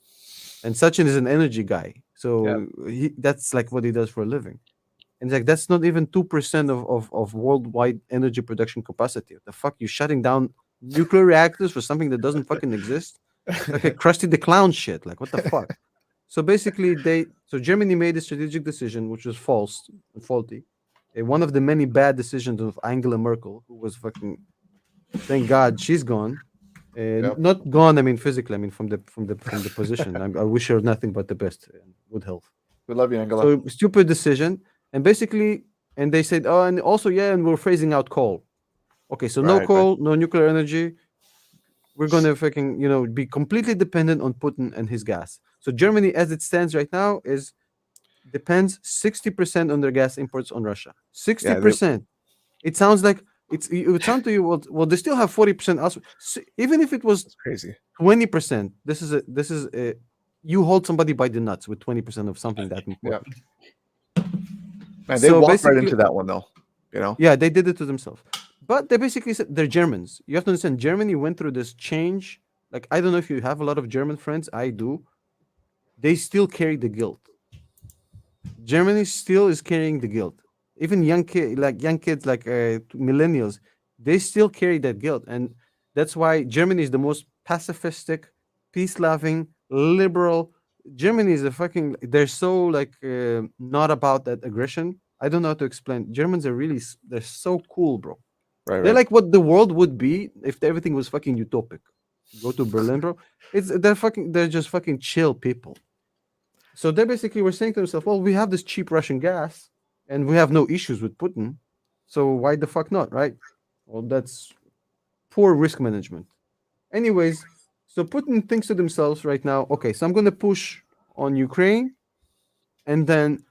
And Sachin is an energy guy, yeah. so that's like what he does for a living. And it's like that's not even 2% of worldwide energy production capacity. What the fuck? You shutting down nuclear reactors for something that doesn't fucking exist? It's like a Krusty the Clown shit. Like what the fuck? So basically, Germany made a strategic decision which was false and faulty. One of the many bad decisions of Angela Merkel, who was fucking thank God she's gone. Yep. Not gone. I mean physically. I mean from the position. I wish her nothing but the best and good health. We love you, Angela. So stupid decision, and basically, and they said, oh, and also yeah, and we're phasing out coal. Okay, so no Right, right. coal, no nuclear energy. We're gonna fucking be completely dependent on Putin and his gas. So Germany, as it stands right now, is depends 60% on their gas imports on Russia. Sixty Yeah, they, percent. It sounds like it would sound to you well they still have 40% elsewhere. So even if it was that's crazy. 20%, this is you hold somebody by the nuts with 20% of something that Yeah, important. man, they So walked right basically, into that one though. You know. yeah, they did it to themselves. But they basically said they're Germans. You have to understand, Germany went through this change. Like, I don't know if you have a lot of German friends. I do. They still carry the guilt. Germany still is carrying the guilt. Even young kids, like millennials, they still carry that guilt, and that's why Germany is the most pacifistic, peace-loving, liberal. Germany is a fucking. They're so like not about that aggression. I don't know how to explain. Germans are really. They're so cool, bro. Right, They're right. like what the world would be if everything was fucking utopic. Go to Berlin, bro. They're just fucking chill people. So they basically were saying to themselves, well, we have this cheap Russian gas and we have no issues with Putin. So why the fuck not, right? Well, that's poor risk management. Anyways, so Putin thinks to themselves right now, okay, so I'm going to push on Ukraine, and then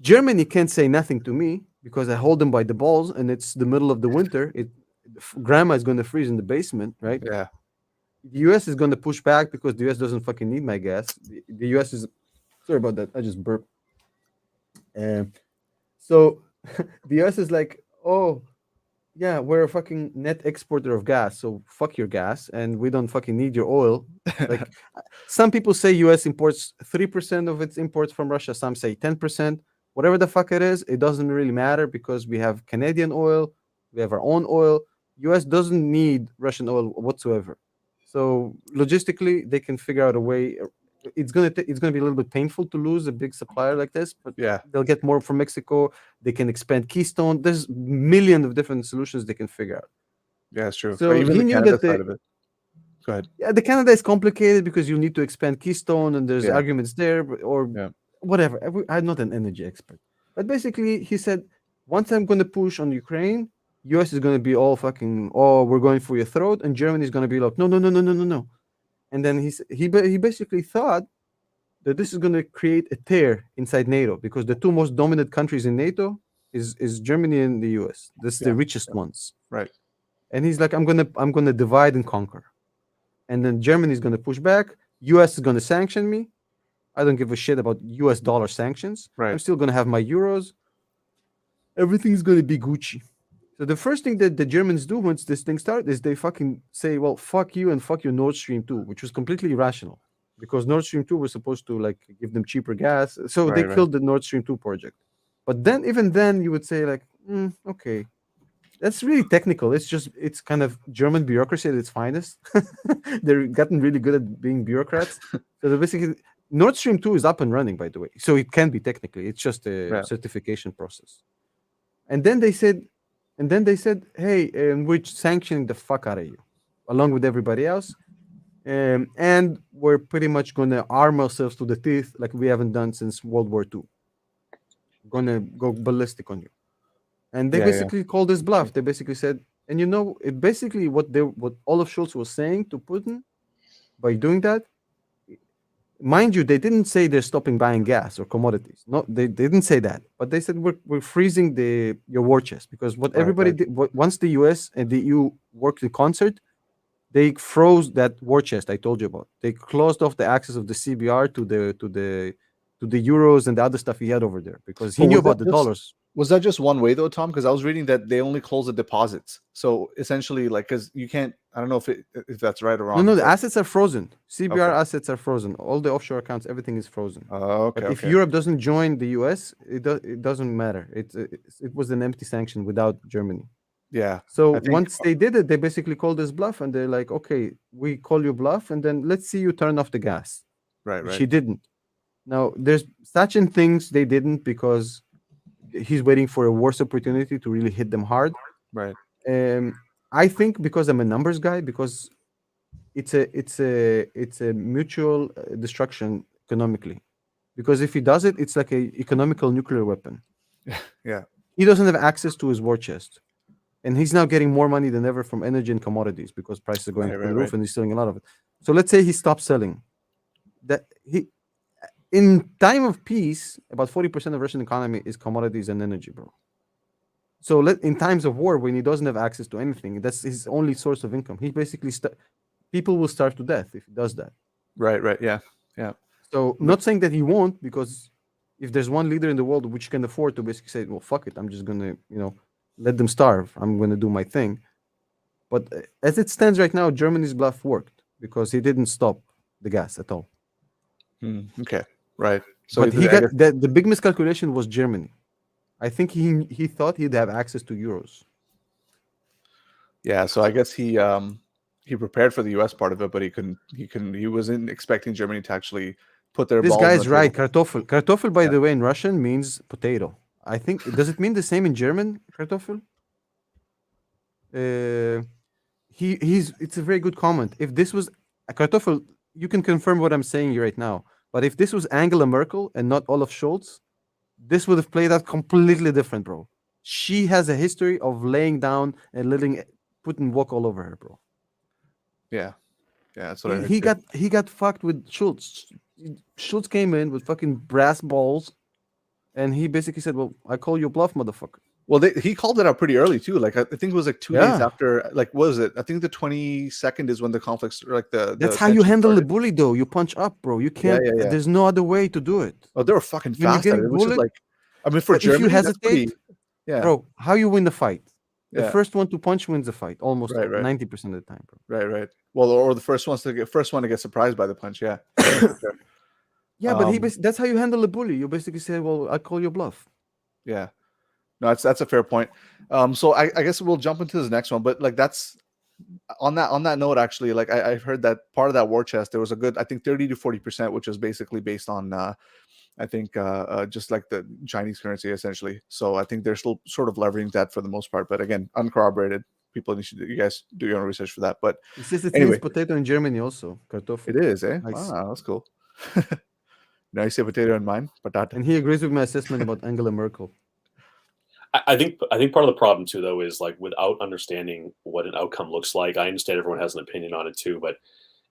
Germany can't say nothing to me because I hold them by the balls and it's the middle of the winter. Grandma is going to freeze in the basement, right? Yeah. The US is going to push back because the US doesn't fucking need my gas. The US is sorry about that. I just burped. Uh, so the US is like, oh, yeah, we're a fucking net exporter of gas. So fuck your gas and we don't fucking need your oil. Like some people say US imports 3% of its imports from Russia. Some say 10%. Whatever the fuck it is, it doesn't really matter because we have Canadian oil. We have our own oil. US doesn't need Russian oil whatsoever. So logistically, they can figure out a way it's gonna be a little bit painful to lose a big supplier like this, but Yeah. they'll get more from Mexico. They can expand Keystone. There's millions of different solutions they can figure out. Yeah, it's true. So Even he the knew Canada that side of it. Go ahead. the Canada is complicated because you need to expand Keystone and there's Yeah. arguments there, or Yeah. whatever. I'm not an energy expert, but basically he said once I'm going to push on Ukraine, US is going to be all fucking, oh, we're going for your throat, and Germany is going to be like, no, no, no, no, no, no, no. And then he basically thought that this is going to create a tear inside NATO because the two most dominant countries in NATO is Germany and the US. That's Yeah. the richest ones. Right. And he's like, I'm gonna divide and conquer. And then Germany is gonna push back. US is gonna sanction me. I don't give a shit about US dollar sanctions. I'm Right. still gonna have my euros. Everything's gonna be Gucci. So the first thing that the Germans do once this thing starts is they fucking say, well, fuck you and fuck your Nord Stream 2, which was completely irrational because Nord Stream 2 was supposed to like give them cheaper gas. So they Right. killed the Nord Stream 2 project. But then, even then, you would say, like, okay, that's really technical. It's kind of German bureaucracy at its finest. They're gotten really good at being bureaucrats. So they're basically Nord Stream 2 is up and running, by the way. So it can be technically. It's just a Yeah. certification process. And then they said, hey, we're sanctioning the fuck out of you, along with everybody else. And we're pretty much gonna arm ourselves to the teeth like we haven't done since World War II. Gonna go ballistic on you. And they Yeah, basically called this bluff. They basically said, and it basically what Olaf Scholz was saying to Putin by doing that. Mind you, they didn't say they're stopping buying gas or commodities. No, they didn't say that. But they said we're freezing your war chest because what everybody right. did once the US and the EU worked in concert, they froze that war chest I told you about. They closed off the access of the CBR to the euros and the other stuff he had over there because he But knew was that about the just- dollars. Was that just one way though, Tom? Because I was reading that they only close the deposits. So essentially, like, because you can't. I don't know if that's right or wrong. No, the but- assets are frozen. CBR Okay. assets are frozen. All the offshore accounts, everything is frozen. Okay. But if Okay. Europe doesn't join the US, it doesn't matter. It was an empty sanction without Germany. Yeah. So I think- once they did it, they basically called this bluff, and they're like, "Okay, we call you bluff, and then let's see you turn off the gas." Right. Which Right. he didn't. Now there's such and things they didn't because he's waiting for a worse opportunity to really hit them hard. Right. I think because I'm a numbers guy, because it's a mutual destruction economically. Because if he does it, it's like a economical nuclear weapon. Yeah. He doesn't have access to his war chest, and he's now getting more money than ever from energy and commodities because prices are going Right, through the right, roof, right. and he's selling a lot of it. So let's say he stops selling. That he, in time of peace, about 40% of Russian economy is commodities and energy, bro. So in times of war, when he doesn't have access to anything, that's his only source of income. He basically people will starve to death if he does that. Right. Right. Yeah. Yeah. So not saying that he won't, because if there's one leader in the world which can afford to basically say, well, fuck it, I'm just gonna, let them starve. I'm gonna do my thing. But as it stands right now, Germany's bluff worked because he didn't stop the gas at all. Okay. Right. So But he I got guess- the big miscalculation was Germany. I think he thought he'd have access to euros. Yeah. So I guess he prepared for the U.S. part of it, but he couldn't. He wasn't expecting Germany to actually put their. This balls on guy's the right. table. Kartoffel. Kartoffel, by Yeah. the way, in Russian means potato. I think does it mean the same in German? Kartoffel. It's a very good comment. If this was a Kartoffel, you can confirm what I'm saying right now. But if this was Angela Merkel and not Olaf Scholz, this would have played out completely different, bro. She has a history of laying down and letting Putin walk all over her, bro. Yeah. Yeah. That's what I heard. He too. he got fucked with Schultz. Schultz came in with fucking brass balls, and he basically said, "Well, I call you bluff, motherfucker." Well, he called it out pretty early too. Like I think it was like 2 days Yeah. after. Like what was it? I think the 22nd is when the conflicts, like the. That's the how you tensions handle the started. bully, though. You punch up, bro. You can't. yeah. There's no other way to do it, Oh, they were fucking When you're fast at getting it, which is bullied- like, I mean, for But if you Germany, that's hesitate, pretty. Yeah. bro. How you win the fight? The Yeah. first one to punch wins the fight, almost Right, right. 90% of the time, bro. Right. Right. Well, or the first one to get surprised by the punch. Yeah. Yeah, but Um, that's how you handle a bully. You basically say, "Well, I call you bluff." Yeah. No, that's a fair point. So I guess we'll jump into this next one, but like that's on that note, actually, like I've heard that part of that war chest, there was a good, I think 30 to 40%, which was basically based on I think just like the Chinese currency essentially. So I think they're still sort of leveraging that for the most part, but again, uncorroborated. People, you guys do your own research for that. But He says it means anyway, potato in Germany also, it Kartoffel. is, eh? Nice. Wow, that's cool. Now you say potato in mine, patata. And he agrees with my assessment about Angela Merkel. I think part of the problem too, though, is like without understanding what an outcome looks like. I understand everyone has an opinion on it too, but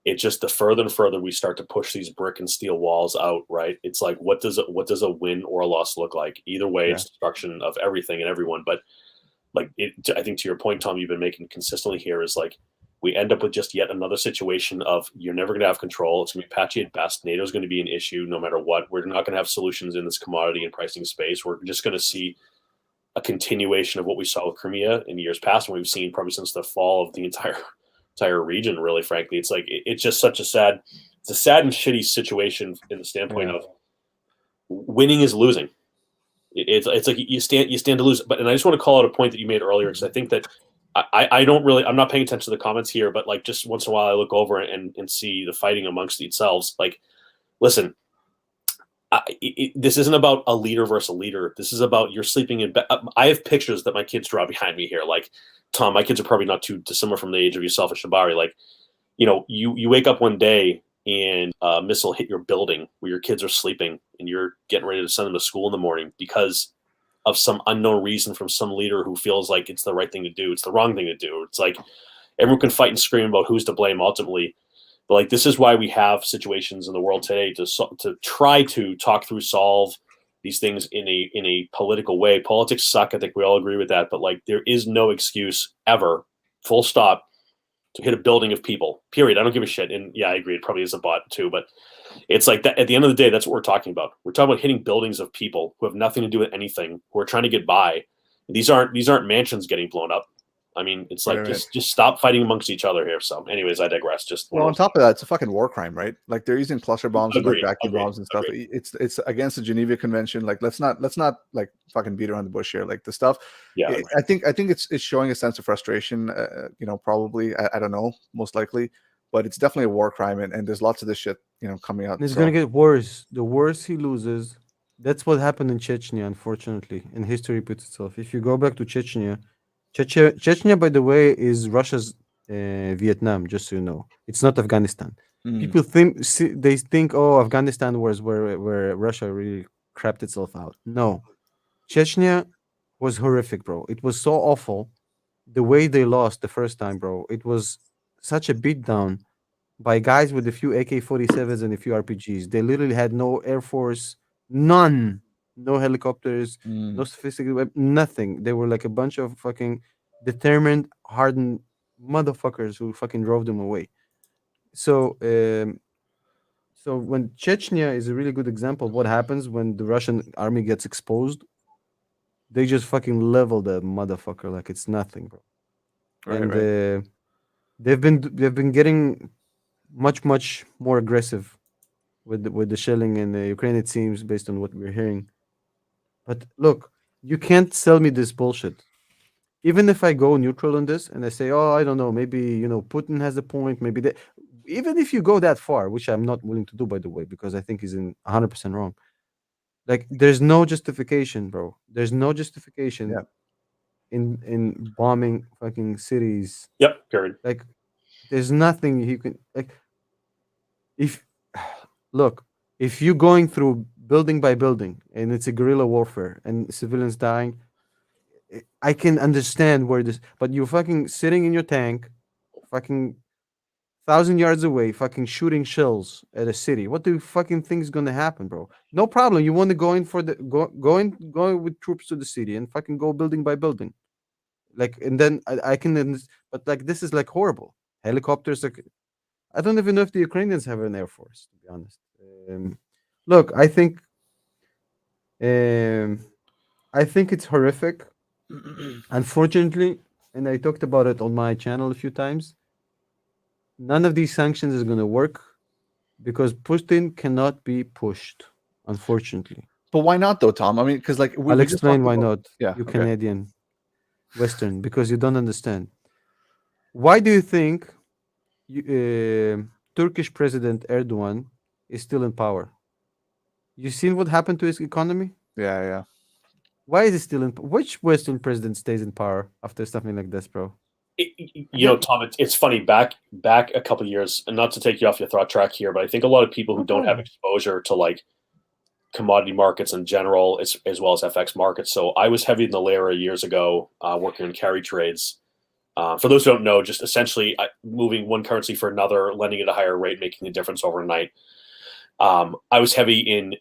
it just the further and further we start to push these brick and steel walls out, right? It's like what does a win or a loss look like? Either way, Yeah. it's destruction of everything and everyone. But like I think to your point, Tom, you've been making consistently here is like we end up with just yet another situation of you're never going to have control. It's going to be patchy at best. NATO's going to be an issue no matter what. We're not going to have solutions in this commodity and pricing space. We're just going to see a continuation of what we saw with Crimea in years past, and we've seen probably since the fall of the entire region. Really, frankly, it's like it's just such a sad, it's a sad and shitty situation in the standpoint Yeah. of winning is losing. It's like you stand to lose. But and I just want to call out a point that you made earlier because I think that I don't really I'm not paying attention to the comments here, but like just once in a while I look over and see the fighting amongst themselves. Like, listen, this isn't about a leader versus a leader. This is about you're sleeping in bed. I have pictures that my kids draw behind me here. Like, Tom, my kids are probably not too dissimilar from the age of yourself and Shabari. Like, you wake up one day and a missile hit your building where your kids are sleeping and you're getting ready to send them to school in the morning because of some unknown reason from some leader who feels like it's the right thing to do. It's the wrong thing to do. It's like everyone can fight and scream about who's to blame ultimately. But like this is why we have situations in the world today to try to talk through, solve these things in a political way. Politics suck. I think we all agree with that. But like there is no excuse ever, full stop, to hit a building of people. Period. I don't give a shit. And yeah, I agree. It probably is a bot too. But it's like that. At the end of the day, that's what we're talking about. We're talking about hitting buildings of people who have nothing to do with anything, who are trying to get by. These aren't mansions getting blown up. I mean, it's like Right. just stop fighting amongst each other here. So, anyways, I digress. Just Well, on top of that, it's a fucking war crime, right? Like they're using cluster bombs and like Agreed, vacuum agreed, bombs and stuff. agreed. It's against the Geneva Convention. Like let's not like fucking beat around the bush here. Like the stuff. Yeah, I think it's showing a sense of frustration. Probably I don't know, most likely, but it's definitely a war crime, and there's lots of this shit coming out. And it's So, gonna get worse. The worse he loses, that's what happened in Chechnya, unfortunately. And history repeats itself. If you go back to Chechnya, by the way, is Russia's Vietnam. Just so you know, it's not Afghanistan. mm, People they think, oh, Afghanistan was where Russia really crapped itself out. No, Chechnya was horrific, bro. It was so awful. The way they lost the first time, bro. It was such a beatdown by guys with a few AK-47s and a few RPGs. They literally had no air force, none, no helicopters, no mm. sophisticated nothing. They were like a bunch of fucking determined, hardened motherfuckers who fucking drove them away. So, so when Chechnya is a really good example of what happens when the Russian army gets exposed, they just fucking level the motherfucker like it's nothing, bro. Right, And right. they've been getting much more aggressive with the shelling in the Ukraine. It seems based on what we're hearing. But look, you can't sell me this bullshit. Even if I go neutral on this and I say, oh, I don't know, maybe Putin has a point, maybe that. Even if you go that far, which I'm not willing to do, by the way, because I think he's in 100% wrong. Like, there's no justification, bro. There's no justification Yeah. in bombing fucking cities. Yep. Period. Like, there's nothing you can like. If look, if you're going through building by building and it's a guerrilla warfare and civilians dying, I can understand where this. But you're fucking sitting in your tank, fucking 1,000 yards away, fucking shooting shells at a city. What do you fucking think is gonna happen, bro? No problem. You want to go in for the go with troops to the city and fucking go building by building, like, and then I can. But like this is like horrible. Helicopters, like, I don't even know if the Ukrainians have an air force, to be honest. Look, um, I think it's horrific. Unfortunately, and I talked about it on my channel a few times. None of these sanctions is going to work because Putin cannot be pushed. Unfortunately, But why not though, Tom? I mean, because like I'll we just talked explain why about. not. Yeah. You Okay. Canadian, Western, because you don't understand. Why do you think Turkish President Erdogan is still in power? You seen what happened to his economy? Yeah, yeah. Why is he still in? Which Western president stays in power after something like this, bro? Him. Tom, it's funny. Back a couple of years, and not to take you off your thought track here, but I think a lot of people who No don't have problem. exposure to like commodity markets in general, as well as FX markets. So I was heavy in the layer years ago, working on carry trades. For those who don't know, just essentially moving one currency for another, lending at a higher rate, making a difference overnight. I was heavy in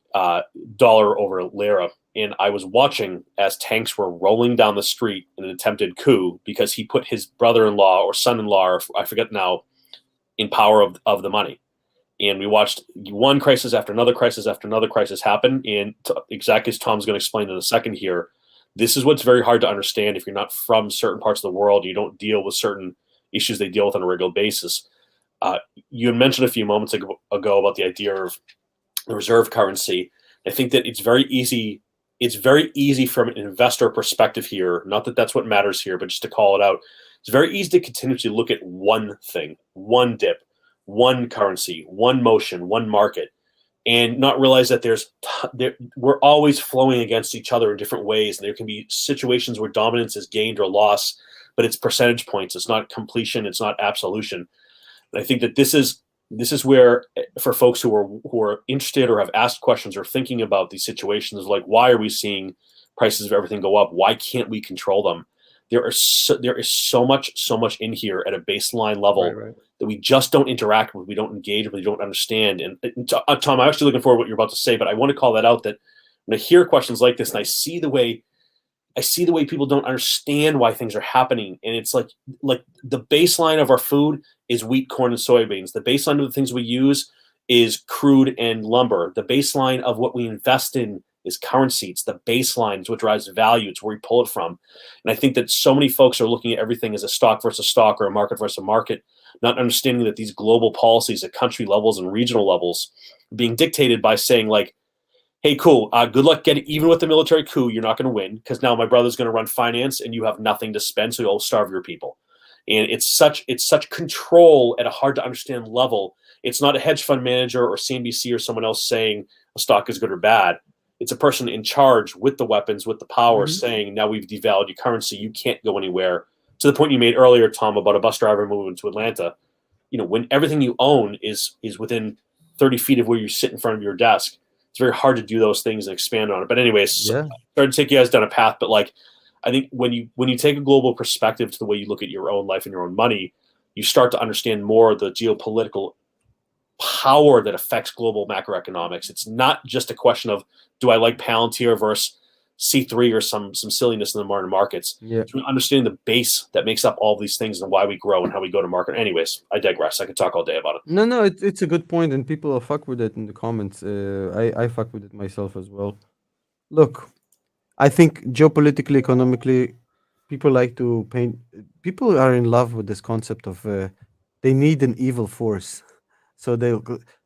dollar over lira, and I was watching as tanks were rolling down the street in an attempted coup because he put his brother-in-law or son-in-law, or I forget now, in power of the money. And we watched one crisis after another crisis after another crisis happen. And exactly as Tom's going to explain in a second here, this is what's very hard to understand if you're not from certain parts of the world. You don't deal with certain issues they deal with on a regular basis. You had mentioned a few moments ago about the idea of the reserve currency. I think that it's very easy. It's very easy from an investor perspective here. Not that that's what matters here, but just to call it out, it's very easy to continuously look at one thing, one dip, one currency, one motion, one market, and not realize that we're always flowing against each other in different ways. And there can be situations where dominance is gained or lost, but it's percentage points. It's not completion. It's not absolution. And I think that this is where, for folks who are interested or have asked questions or thinking about these situations, like why are we seeing prices of everything go up? Why can't we control them? There is so much in here at a baseline level Right. that we just don't interact with, we don't engage with, we don't understand. And Tom, I'm actually looking forward to what you're about to say, but I want to call that out. That when I hear questions like this and I see the way people don't understand why things are happening, and it's like the baseline of our food is wheat, corn, and soybeans. The baseline of the things we use is crude and lumber. The baseline of what we invest in is currency. It's the baseline. It's what drives value. It's where we pull it from. And I think that so many folks are looking at everything as a stock versus stock or a market versus a market, not understanding that these global policies at country levels and regional levels are being dictated by saying like, hey, cool, good luck getting, even with the military coup, you're not going to win because now my brother's going to run finance and you have nothing to spend, so you'll starve your people. And it's such control at a hard to understand level. It's not a hedge fund manager or CNBC or someone else saying a stock is good or bad. It's a person in charge with the weapons, with the power, Mhm. saying now we've devalued your currency, you can't go anywhere. To the point you made earlier, Tom, about a bus driver moving to Atlanta. When everything you own is within 30 feet of where you sit in front of your desk, it's very hard to do those things and expand on it. But anyways, Yeah. sorry to take you guys down a path, but like I think when you take a global perspective to the way you look at your own life and your own money, you start to understand more of the geopolitical power that affects global macroeconomics. It's not just a question of do I like Palantir versus C3 or some silliness in the modern markets. Yeah. It's understanding the base that makes up all these things and why we grow and how we go to market. Anyways, I digress. I could talk all day about it. No, it's a good point, and people will fuck with it in the comments. I fuck with it myself as well. Look, I think geopolitically, economically, people like to paint. People are in love with this concept of they need an evil force. So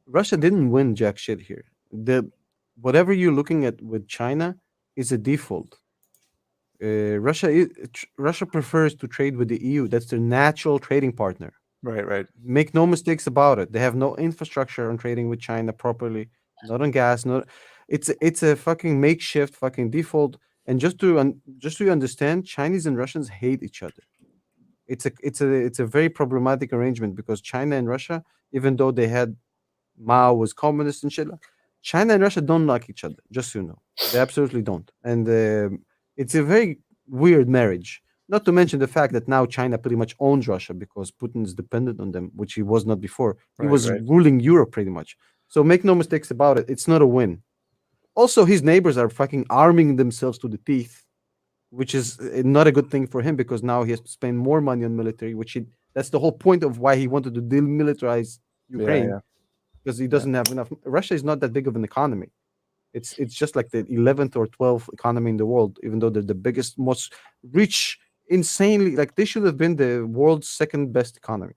Russia didn't win jack shit here. The Whatever you're looking at with China is a default. Russia prefers to trade with the EU. That's their natural trading partner. Right. Make no mistakes about it. They have no infrastructure on trading with China properly. Not on gas. Not. It's a fucking makeshift fucking default. And just to understand, Chinese and Russians hate each other. It's a very problematic arrangement because China and Russia, even though they had Mao was communist and shit, China and Russia don't like each other. Just so you know, they absolutely don't. And it's a very weird marriage. Not to mention the fact that now China pretty much owns Russia because Putin is dependent on them, which he was not before. He was Right. ruling Europe pretty much. So make no mistakes about it. It's not a win. Also, his neighbors are fucking arming themselves to the teeth, which is not a good thing for him because now he has to spend more money on military, that's the whole point of why he wanted to demilitarize Ukraine Yeah. because he Yeah. doesn't have enough. Russia is not that big of an economy. It's just like the 11th or 12th economy in the world, even though they're the biggest, most rich, insanely like they should have been the world's second best economy,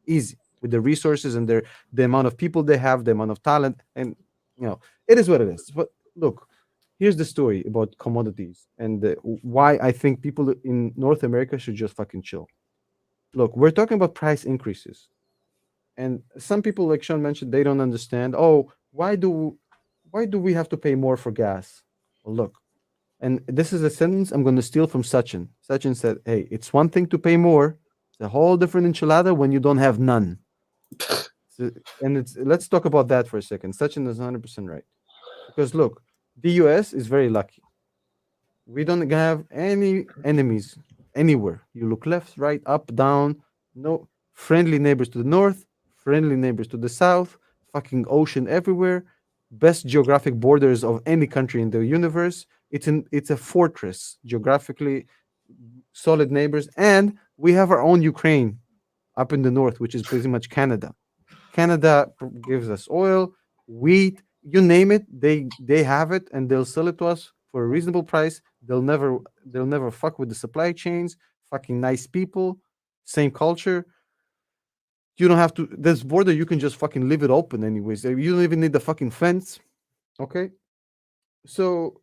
easy with the resources and the amount of people they have, the amount of talent, and it is what it is. But look, here's the story about commodities and why I think people in North America should just fucking chill. Look, we're talking about price increases, and some people, like Sean mentioned, they don't understand. Oh, why do we have to pay more for gas? Well, look, and this is a sentence I'm going to steal from Sachin. Sachin said, "Hey, it's one thing to pay more; it's a whole different enchilada when you don't have none." So, and it's let's talk about that for a second. Sachin is 100% right because look, the U.S. is very lucky. We don't have any enemies anywhere. You look left, right, up, down. No friendly neighbors to the north, friendly neighbors to the south, fucking ocean everywhere. Best geographic borders of any country in the universe. It's a fortress geographically, solid neighbors, and we have our own Ukraine up in the north, which is pretty much Canada. Canada gives us oil, wheat, you name it. They have it, and they'll sell it to us for a reasonable price. They'll never fuck with the supply chains. Fucking nice people, same culture. You don't have to. This border, you can just fucking leave it open anyways. You don't even need the fucking fence. Okay, so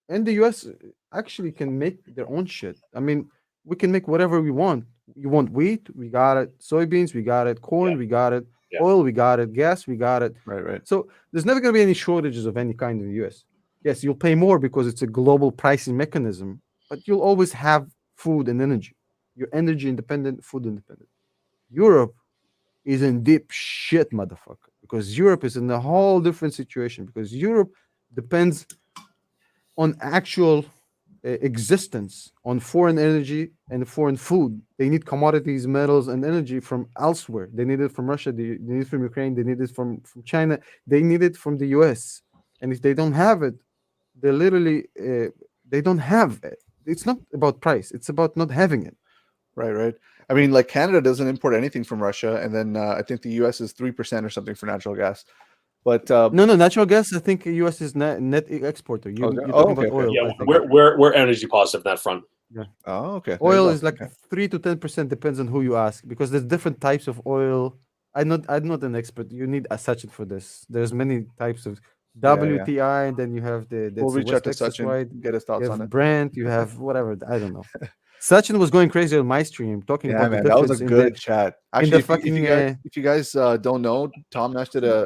and the US actually can make their own shit. I mean, we can make whatever we want. You want wheat? We got it. Soybeans? We got it. Yeah, Corn? We got it. yeah. Oil? We got it. Gas? We got it. Right, right. So there's never going to be any shortages of any kind in the US. Yes, you'll pay more because it's a global pricing mechanism, but you'll always have food and energy. You're energy independent, food independent. Europe is in deep shit, motherfucker, because Europe is in a whole different situation because Europe depends on actual existence on foreign energy and foreign food. They need commodities, metals, and energy from elsewhere. They need it from Russia. They need it from Ukraine. They need it from China. They need it from the US. And if they don't have it, they literally they don't have it. It's not about price. It's about not having it. Right, right. I mean, like Canada doesn't import anything from Russia, and then I think the U.S. is 3% or something for natural gas. But No, no, natural gas. I think US is net exporter. oh, You're oh, talking okay, about okay, oil. Yeah, I think we're energy positive in that front. yeah. oh, okay. There you Oil go. is like Okay. 3 to 10% depends on who you ask because there's different types of oil. I'm not an expert. You need a Sachin for this. There's many types of Yeah, yeah. WTI, and then you have We'll that's the reach out West to Texas Sachin, wide. get his You thoughts on have it. Brent. You have whatever. I don't know. Sachin was going crazy on my stream talking Yeah, about the man, that was a difference good chat. in the Actually, fucking. if you guys don't know, Tom Nash did a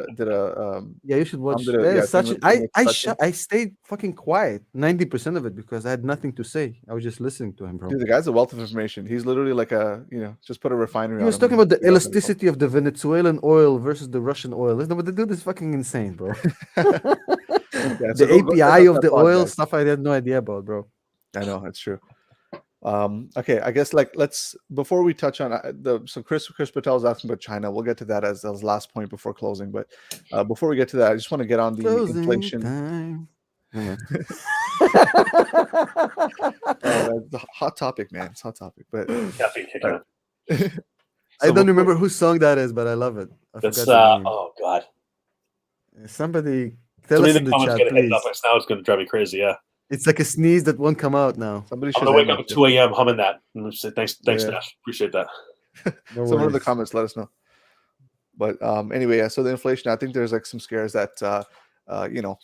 Yeah, you should Tom watch. did a Yeah, thing Sachin. with Sachin. I stayed fucking quiet 90% of it because I had nothing to say. I was just listening to him, bro. Dude, the guy's a wealth of information. He's literally like a just put a refinery He on was him talking and about the figure out how to go. elasticity of the Venezuelan oil versus the Russian oil. Listen, but the dude is fucking insane, bro. Yeah, so The go check API out of that the pod, oil guys. stuff I had no idea about, bro. I know that's true. Okay, I guess like let's before we touch on Chris Patel's asking about China. We'll get to that as last point before closing. But before we get to that, I just want to get on the Closing inflation. time. Never Oh, that's a hot topic, man. It's a hot topic. But Caffeine kick all in. right. I So don't before, remember whose song that is, but I love it. I That's forgot the name. oh god. Somebody tell Somebody us in in the the comments chat, get a heads up. please. Now it's going to drive me crazy. Yeah, It's like a sneeze that won't come out now. somebody I'm should going to wake up at 2 a.m. humming that. And say, thanks, Yeah. Nash. Appreciate that. No someone in the worries. comments let us know. But anyway, yeah. So the inflation, I think there's like some scares that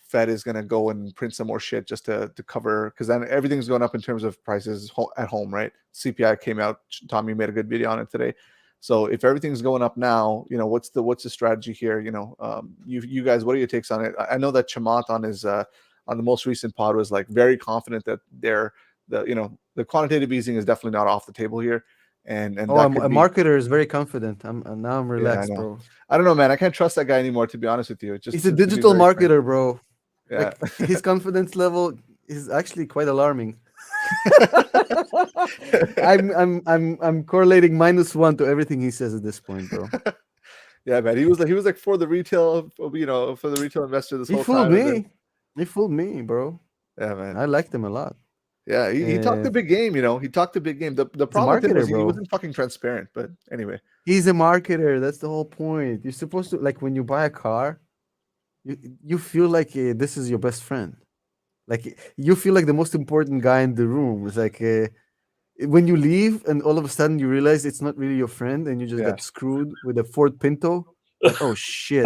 Fed is going to go and print some more shit just to cover because then everything's going up in terms of prices at home, right? CPI came out. Tommy made a good video on it today. So if everything's going up now, what's the strategy here? You guys, what are your takes on it? I know that Chamath on his on the most recent pod was like very confident that the quantitative easing is definitely not off the table here, and Oh, that could a be. marketer is very confident. Now I'm Yeah, I relaxed, know. bro. I don't know, man. I can't trust that guy anymore. To be honest with you, it just He's a seems to be digital very strange. marketer, bro. Yeah. Like his confidence level is actually quite alarming. I'm correlating -1 to everything he says at this point, bro. Yeah, man. He was like for the retail, for the retail investor this He whole fooled time. And then, me. He fooled me, bro. yeah, man. I liked him a lot. Yeah, he talked a big game. He talked a big game. The He's a problem with him marketer, was he bro. wasn't fucking transparent. But anyway, He's a marketer. That's the whole point. You're supposed to like when you buy a car, you feel like this is your best friend. Like you feel like the most important guy in the room. It's like when you leave and all of a sudden you realize it's not really your friend and you just yeah, got screwed with a Ford Pinto. Like, oh shit.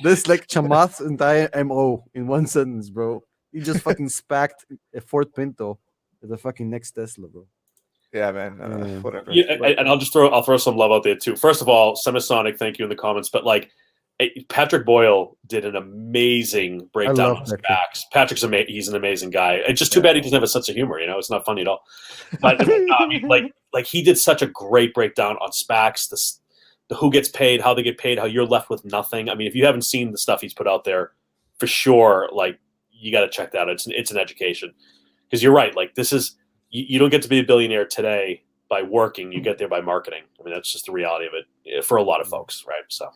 This like Chamath's entire MO in one sentence, bro. He just fucking spacked a Ford Pinto as the fucking next Tesla, bro. Yeah, man. Um, Whatever. Yeah, and I'll throw some love out there too. First of all, Semisonic, thank you in the comments. But like, Patrick Boyle did an amazing I breakdown love on Patrick. Spax. He's an amazing guy. It's just too Yeah. bad he doesn't have a sense of humor. It's not funny at all. But I mean, like he did such a great breakdown on Spax, the who gets paid, how they get paid, how you're left with nothing. I mean, if you haven't seen the stuff he's put out there, for sure, like you got to check that out. It's an education, because you're right. Like this is you don't get to be a billionaire today by working. You get there by marketing. I mean, that's just the reality of it for a lot of folks, right? So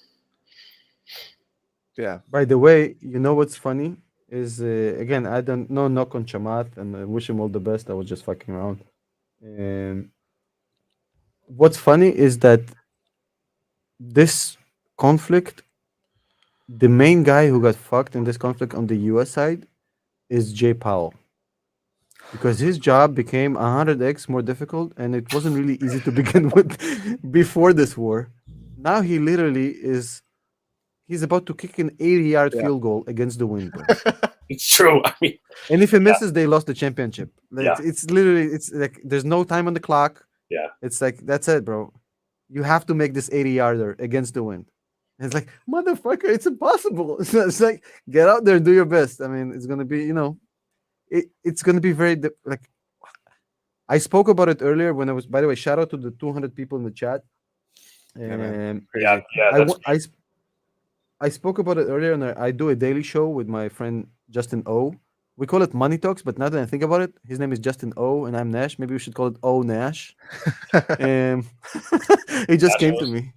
Yeah. By the way, you know what's funny is again I don't know knock on Chamath and I wish him all the best. I was just fucking around. And what's funny is that this conflict, the main guy who got fucked in this conflict on the U.S. side is Jay Powell because his job became 100x more difficult and it wasn't really easy to begin with before this war. Now he literally is he's about to kick an 80-yard Yeah. field goal against the wind, bro. it's true. I mean, And if he misses, they lost the championship. Like, Yeah. it's literally it's like there's no time on the clock. Yeah. It's like that's it, bro. You have to make this 80-yarder against the wind. And it's like, motherfucker, it's impossible. It's like get out there, do your best. I mean, it's gonna be, it's gonna be very like I spoke about it earlier when I was by the way, shout out to the 200 people in the chat. Yeah, man. And Crazy. yeah. I, That's wa- I sp- I spoke about it earlier, and I do a daily show with my friend Justin O. We call it Money Talks, but now that I think about it, his name is Justin O, and I'm Nash. Maybe we should call it O Nash. And it just came to me.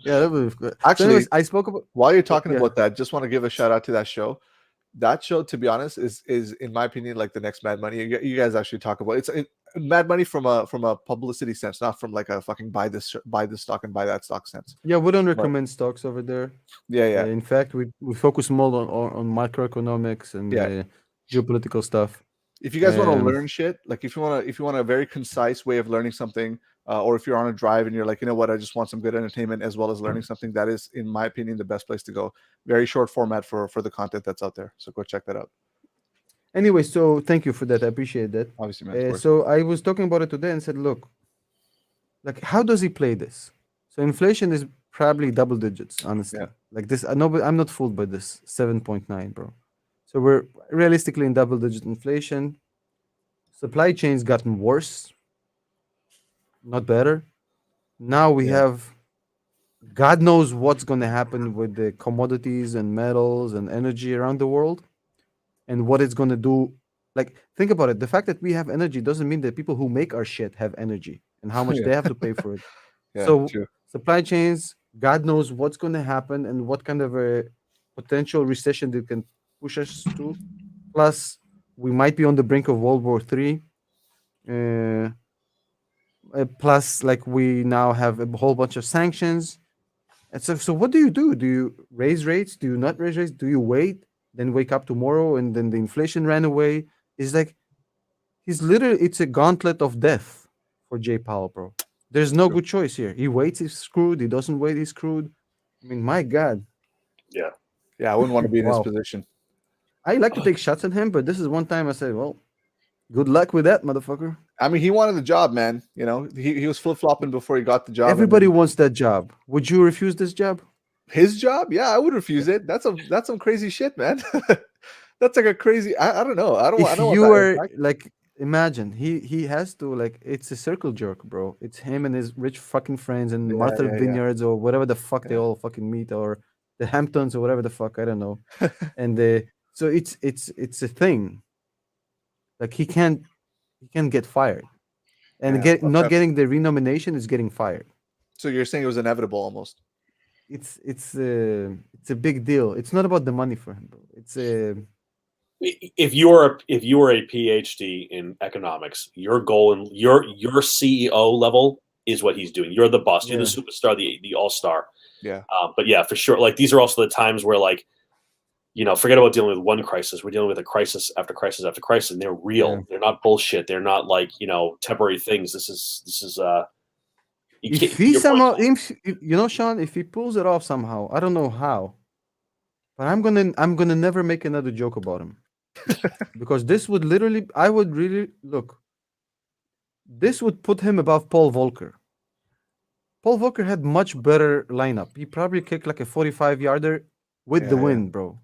Yeah, that was good. So Actually, anyways, I spoke about. while you're talking Yeah. about that, just want to give a shout out to that show. That show, to be honest, is in my opinion like the next Mad Money. You guys actually talk about Mad Money from a publicity sense, not from like a fucking buy this stock and buy that stock sense. Yeah, we don't recommend stocks over there. Yeah. In fact, we focus more on macroeconomics and Yeah. geopolitical stuff. If you guys want to Um, learn shit, like if you want a very concise way of learning something, or if you're on a drive and you're like, you know what, I just want some good entertainment as well as learning something, that is, in my opinion, the best place to go. Very short format for the content that's out there. So go check that out. Anyway, so thank you for that. I appreciate that. Obviously, man. Of course. So I was talking about it today and said, look, like, how does he play this? So inflation is probably double digits, honestly. Yeah. Like this, I know, but I'm not fooled by this 7.9, bro. So we're realistically in double digit inflation. Supply chains gotten worse, not better. Now we Yeah. have God knows what's going to happen with the commodities and metals and energy around the world and what it's going to do. Like, think about it. The fact that we have energy doesn't mean that people who make our shit have energy and how much Yeah. they have to pay for it. Yeah, So, true. supply chains, God knows what's going to happen and what kind of a potential recession they can push us to. Plus, we might be on the brink of World War III. Plus, like, we now have a whole bunch of sanctions. And so what do you do? Do you raise rates? Do you not raise rates? Do you wait, then wake up tomorrow and then the inflation ran away? It's like it's a gauntlet of death for Jay Powell, bro. There's no good choice here. He waits, he's screwed. He doesn't wait, he's screwed. I mean, my God. Yeah. Yeah, I wouldn't want to be in his Wow. position. I like to take shots at him, but this is one time I said, well, good luck with that, motherfucker. I mean, he wanted the job, man. You know, he was flip flopping before he got the job. Everybody wants that job. Would you refuse this job? His job, yeah, I would refuse it. That's some crazy shit, man. That's like a crazy. I don't know. I don't If want you that were impact. like, imagine he has to like, it's a circle jerk, bro. It's him and his rich fucking friends and Yeah, Martha yeah. Vineyards or whatever the fuck they Yeah. all fucking meet, or the Hamptons or whatever the fuck, I don't know. And so it's a thing. Like he can't get fired, and Yeah, not okay. getting the renomination is getting fired. So you're saying it was inevitable almost. It's a big deal. It's not about the money for him, bro. It's a If you're a PhD in economics, your goal and your CEO level is what he's doing. You're the boss. You're the superstar, the all star. Yeah. But yeah, for sure. Like these are also the times where, like, forget about dealing with one crisis. We're dealing with a crisis after crisis after crisis, and they're real. Yeah. They're not bullshit. They're not like temporary things. This is. If he somehow, Sean, if he pulls it off somehow, I don't know how, but I'm gonna never make another joke about him because this would literally, I would really look. this would put him above Paul Volcker. Paul Volcker had much better lineup. He probably kicked like a 45 yarder with the Yeah, yeah. wind, bro.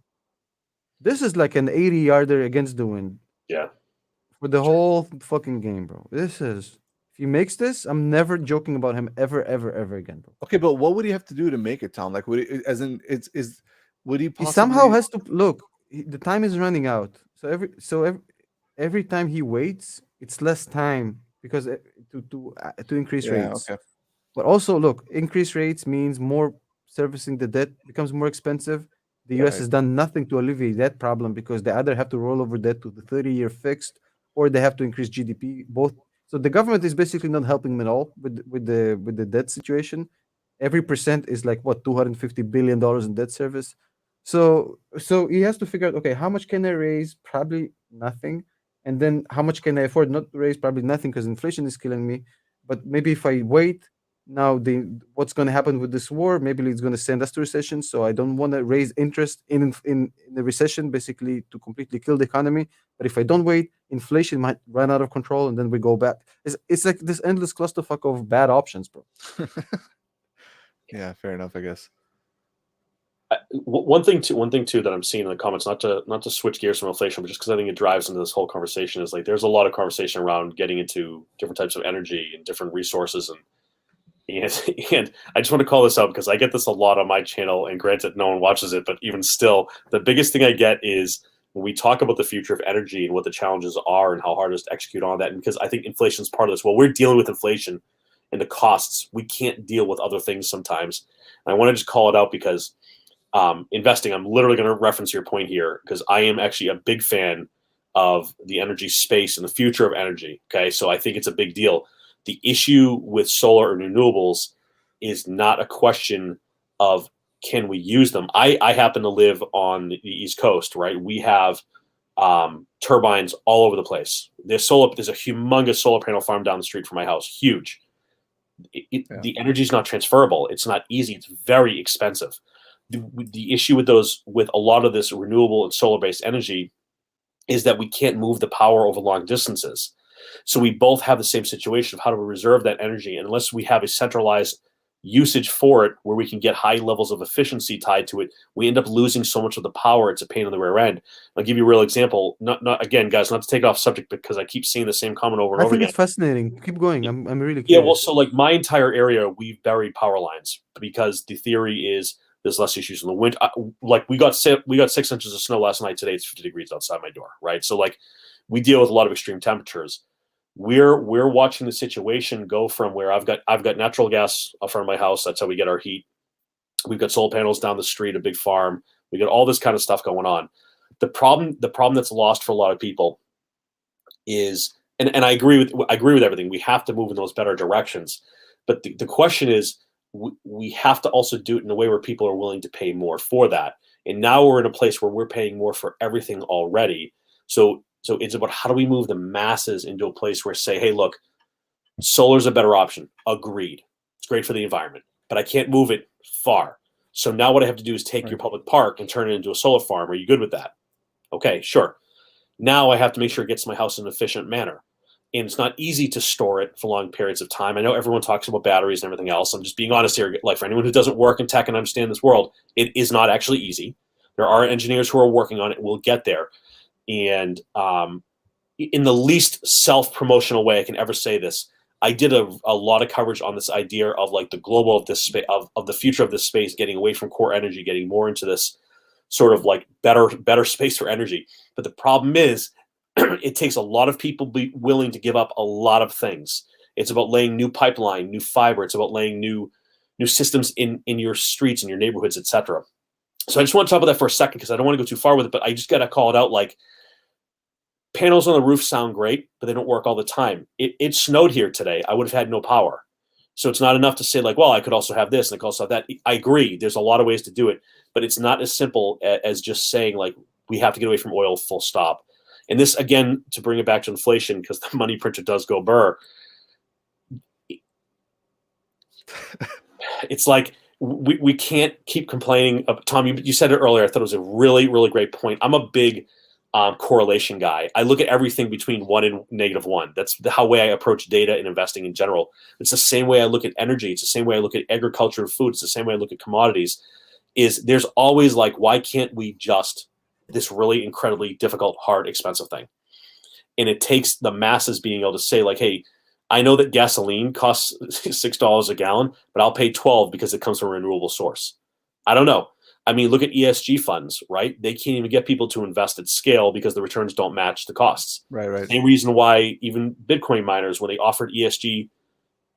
This is like an 80 yarder against the wind Yeah. for the whole fucking game, bro. This is if he makes this, I'm never joking about him ever, ever, ever again, bro. Okay, but what would he have to do to make it, Tom? Like, would he, as in, would he He somehow possibly? has to look. The time is running out, so every time he waits, it's less time because to increase Yeah. rates. Okay. But also, look, increased rates means more servicing the debt becomes more expensive. The US Right. has done nothing to alleviate that problem because they either have to roll over debt to the 30-year fixed or they have to increase GDP. Both. So the government is basically not helping them at all with the debt situation. Every percent is like what $250 billion in debt service. So he has to figure out, okay, how much can I raise? Probably nothing. And then how much can I afford not to raise? Probably nothing because inflation is killing me. But maybe if I wait, now what's going to happen with this war, maybe it's going to send us to recession, so I don't want to raise interest in the recession basically to completely kill the economy. But if I don't wait, inflation might run out of control and then we go back. It's like this endless clusterfuck of bad options, bro. Yeah. Fair enough. I guess. One thing too that I'm seeing in the comments, not to switch gears from inflation, but just because I think it drives into this whole conversation, is like there's a lot of conversation around getting into different types of energy and different resources, and I just want to call this out because I get this a lot on my channel, and granted, no one watches it, but even still, the biggest thing I get is when we talk about the future of energy and what the challenges are and how hard it is to execute on that. And because I think inflation is part of this. Well, we're dealing with inflation and the costs. We can't deal with other things sometimes. And I want to just call it out because investing, I'm literally going to reference your point here because I am actually a big fan of the energy space and the future of energy. Okay. So I think it's a big deal. The issue with solar and renewables is not a question of can we use them. I happen to live on the East Coast, right? We have turbines all over the place. There's a humongous solar panel farm down the street from my house, huge. Yeah. The energy is not transferable. It's not easy. It's very expensive. The issue with a lot of this renewable and solar based energy is that we can't move the power over long distances. So we both have the same situation of how to reserve that energy. And unless we have a centralized usage for it where we can get high levels of efficiency tied to it, we end up losing so much of the power. It's a pain in the rear end. I'll give you a real example. Not again, guys, not to take off subject because I keep seeing the same comment over and I over think again. it's fascinating. Keep going. I'm really Yeah, well, curious. so like my entire area, we've buried power lines because the theory is there's less issues in the winter. Like we got 6 inches of snow last night. Today it's 50 degrees outside my door, right? So like we deal with a lot of extreme temperatures. We're watching the situation go from where I've got natural gas up front of my house. That's how we get our heat. We've got solar panels down the street, a big farm. We got all this kind of stuff going on. The problem that's lost for a lot of people is, and I agree with everything. We have to move in those better directions, but the question is, we have to also do it in a way where people are willing to pay more for that. And now we're in a place where we're paying more for everything already. So it's about how do we move the masses into a place where say, hey, look, solar's a better option. Agreed. It's great for the environment, but I can't move it far. So now what I have to do is take your Right. public park and turn it into a solar farm. Are you good with that? Okay, sure. Now I have to make sure it gets to my house in an efficient manner. And it's not easy to store it for long periods of time. I know everyone talks about batteries and everything else. I'm just being honest here. Like for anyone who doesn't work in tech and understand this world, it is not actually easy. There are engineers who are working on it. We'll get there. And in the least self-promotional way I can ever say this, I did a lot of coverage on this idea of like the global of this space of the future of this space, getting away from core energy, getting more into this sort of like better space for energy. But the problem is it takes a lot of people be willing to give up a lot of things. It's about laying new pipeline, new fiber. It's about laying new systems in your streets, in your neighborhoods, etc. So I just want to talk about that for a second because I don't want to go too far with it, but I just got to call it out. Like panels on the roof sound great, but they don't work all the time. It snowed here today. I would have had no power. So it's not enough to say like, well, I could also have this and I could also have that. I agree. There's a lot of ways to do it, but it's not as simple as just saying like, we have to get away from oil, full stop. And this, again, to bring it back to inflation, because the money printer does go burr. It's like we can't keep complaining. Tom, you said it earlier. I thought it was a really, really great point. I'm a big correlation guy. I look at everything between 1 and -1. That's how way I approach data and investing in general. It's the same way I look at energy. It's the same way I look at agriculture and food. It's the same way I look at commodities. Is there's always like, why can't we just this really incredibly difficult, hard, expensive thing? And it takes the masses being able to say like, hey, I know that gasoline costs $6 a gallon, but I'll pay 12 because it comes from a renewable source. I don't know. I mean, look at ESG funds, right? They can't even get people to invest at scale because the returns don't match the costs. Right. Same reason why even Bitcoin miners, when they offered ESG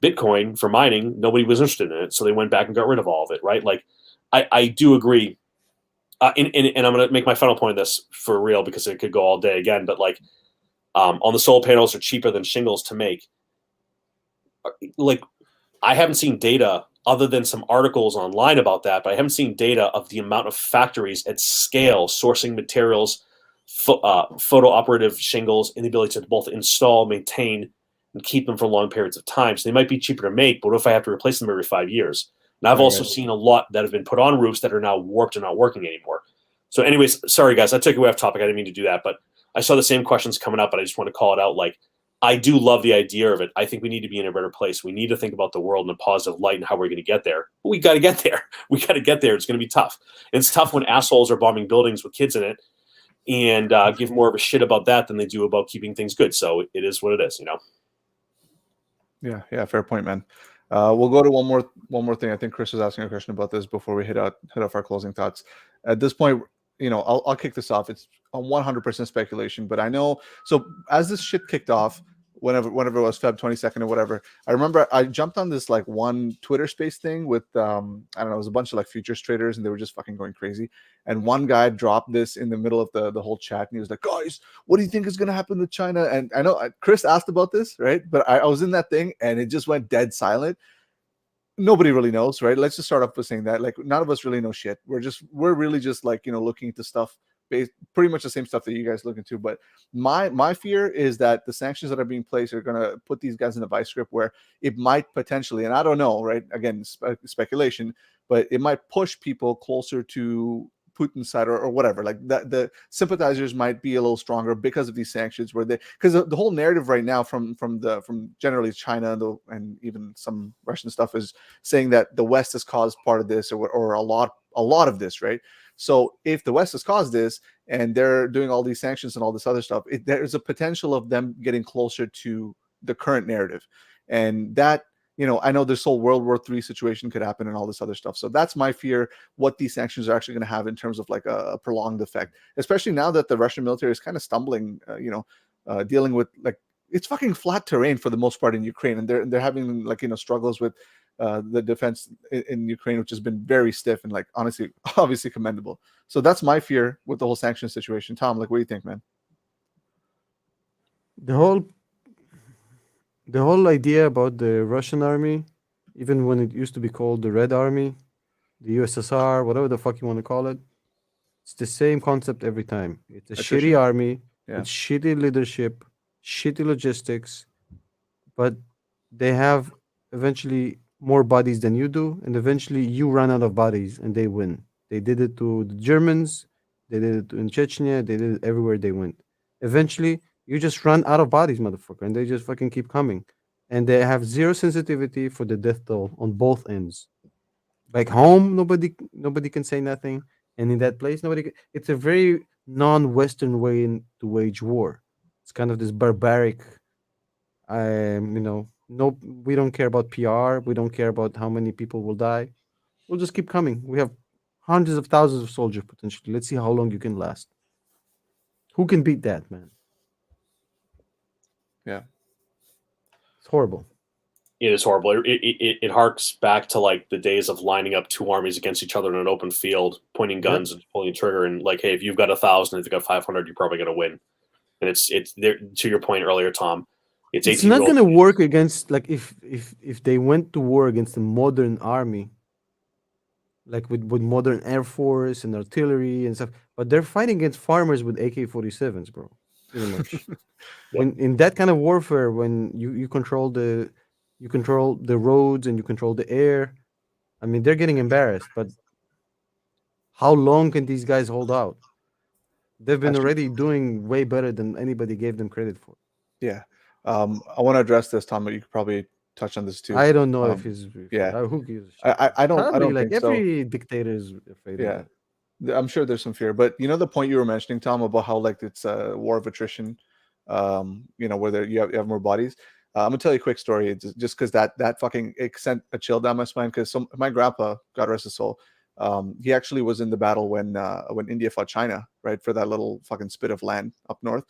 Bitcoin for mining, nobody was interested in it. So they went back and got rid of all of it, right? Like, I do agree. And I'm going to make my final point of this for real because it could go all day again. But like, on the solar panels are cheaper than shingles to make. Like, I haven't seen data other than some articles online about that, but I haven't seen data of the amount of factories at scale sourcing materials, photo operative shingles, and the ability to both install, maintain, and keep them for long periods of time. So they might be cheaper to make, but what if I have to replace them every 5 years? And I've also seen a lot that have been put on roofs that are now warped and not working anymore. So anyways, sorry guys, I took you way off topic. I didn't mean to do that, but I saw the same questions coming up, but I just want to call it out. Like, I do love the idea of it. I think we need to be in a better place. We need to think about the world in a positive light and how we're going to get there. But we got to get there. We got to get there. It's going to be tough. And it's tough when assholes are bombing buildings with kids in it and give more of a shit about that than they do about keeping things good. So it is what it is, you know? Yeah, fair point, man. We'll go to one more thing. I think Chris was asking a question about this before we hit off our closing thoughts. At this point, you know, I'll kick this off. It's a 100% speculation, but I know. So as this shit kicked off, whenever it was Feb 22nd or whatever, I remember I jumped on this like one Twitter space thing with I don't know, it was a bunch of like futures traders and they were just fucking going crazy. And one guy dropped this in the middle of the whole chat and he was like, guys, what do you think is going to happen with China? And I know Chris asked about this, right? But I was in that thing and it just went dead silent. Nobody really knows, right? Let's just start off with saying that like none of us really know shit. We're really just like, you know, looking into stuff based pretty much the same stuff that you guys look into. But my fear is that the sanctions that are being placed are going to put these guys in a vice grip where it might potentially, and I don't know, right? Again, speculation, but it might push people closer to Putin's side or whatever. Like that, the sympathizers might be a little stronger because of these sanctions. Because the whole narrative right now from generally China and even some Russian stuff is saying that the West has caused part of this or a lot of this, right? So if the West has caused this and they're doing all these sanctions and all this other stuff, there's a potential of them getting closer to the current narrative, and that. You know, I know this whole World War III situation could happen and all this other stuff. So that's my fear, what these sanctions are actually going to have in terms of like a prolonged effect, especially now that the Russian military is kind of stumbling, dealing with like, it's fucking flat terrain for the most part in Ukraine. And they're having like, you know, struggles with the defense in Ukraine, which has been very stiff and like, honestly, obviously commendable. So that's my fear with the whole sanction situation. Tom, like, what do you think, man? The whole idea about the Russian army, even when it used to be called the Red Army, the USSR, whatever the fuck you want to call it, it's the same concept every time. It's a Attrition. shitty army Yeah. with shitty leadership, shitty logistics, but they have eventually more bodies than you do, and eventually you run out of bodies and they win. They did it to the Germans, they did it in Chechnya, they did it everywhere they went. Eventually, you just run out of bodies, motherfucker, and they just fucking keep coming. And they have zero sensitivity for the death toll on both ends. Back home, nobody can say nothing, and in that place, it's a very non-Western way to wage war. It's kind of this barbaric. No, we don't care about PR. We don't care about how many people will die. We'll just keep coming. We have hundreds of thousands of soldiers potentially. Let's see how long you can last. Who can beat that, man? Yeah. It's horrible. It is horrible. It harks back to like the days of lining up two armies against each other in an open field, pointing guns and pulling a trigger, and like, hey, if you've got 1,000, if you've got 500, you're probably going to win. And it's there. To your point earlier, Tom, It's not going to work against like if they went to war against a modern army, like with modern air force and artillery and stuff. But they're fighting against farmers with AK-47s, bro. Pretty much. When in that kind of warfare, when you control the roads and you control the air, I mean they're getting embarrassed. But how long can these guys hold out? They've been Actually, already doing way better than anybody gave them credit for. yeah. I want to address this, Tom, but you could probably touch on this too. I don't know if Um, he's yeah, who gives a shit. I Probably don't like think so. every dictator is afraid of Yeah, that. I'm sure there's some fear, but you know the point you were mentioning, Tom, about how like it's a war of attrition. Where you have more bodies. I'm gonna tell you a quick story, just because that fucking it sent a chill down my spine. Because my grandpa, God rest his soul, he actually was in the battle when India fought China, right, for that little fucking spit of land up north,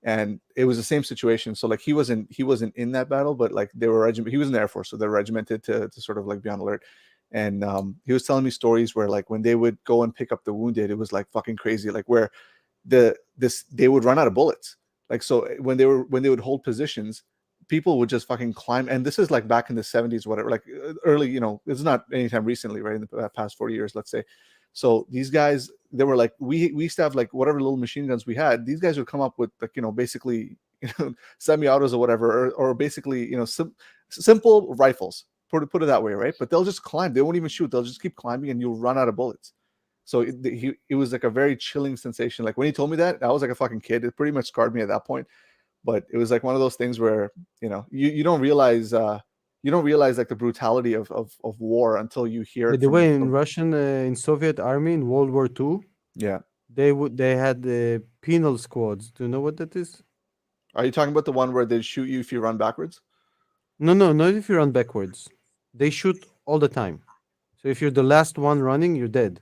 and it was the same situation. So like he wasn't in that battle, but like they were regiment. He was in the Air Force, so they're regimented to sort of like be on alert. And he was telling me stories where like when they would go and pick up the wounded, it was like fucking crazy. Like where they would run out of bullets. Like so when they would hold positions, people would just fucking climb. And this is like back in the 70s, whatever, like early, it's not anytime recently, right? In the past 40 years, let's say. So these guys, they were like, we used to have like whatever little machine guns we had. These guys would come up with like, basically, semi-autos or whatever, or basically, simple rifles, put it that way, right? But they'll just climb. They won't even shoot. They'll just keep climbing and you'll run out of bullets. So it was like a very chilling sensation. Like when he told me that, I was like a fucking kid. It pretty much scarred me at that point. But it was like one of those things where you don't realize like the brutality of war until you hear By it the way, in from Russian, in Soviet army in World War II, yeah. they had the penal squads. Do you know what that is? Are you talking about the one where they shoot you if you run backwards? No, no, not if you run backwards. They shoot all the time. So if you're the last one running, you're dead.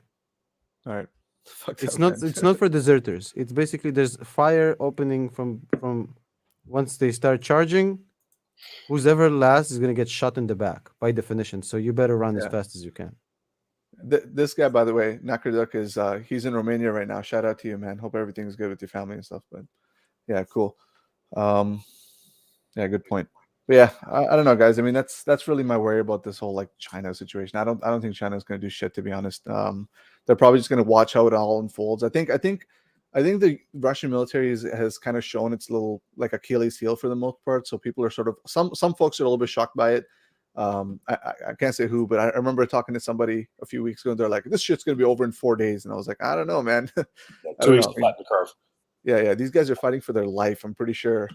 All right, fucked It's up, not man. it's not for deserters. It's basically there's fire opening from once they start charging. Who's ever last is gonna get shot in the back by definition. So you better run as Yeah. fast as you can. This guy, by the way, Nakarduk, is he's in Romania right now. Shout out to you, man. Hope everything's good with your family and stuff. But yeah, cool. Um, yeah, good point. But yeah, I don't know, guys. I mean, that's really my worry about this whole like China situation. I don't think China's going to do shit, to be honest. They're probably just going to watch how it all unfolds. I think the Russian military has kind of shown its little like Achilles heel for the most part. So people are sort of some folks are a little bit shocked by it. I can't say who, but I remember talking to somebody a few weeks ago. And they're like, "This shit's going to be over in 4 days," and I was like, "I don't know, man. I Two don't weeks know." to I mean, flatten the curve. yeah. These guys are fighting for their life. I'm pretty sure.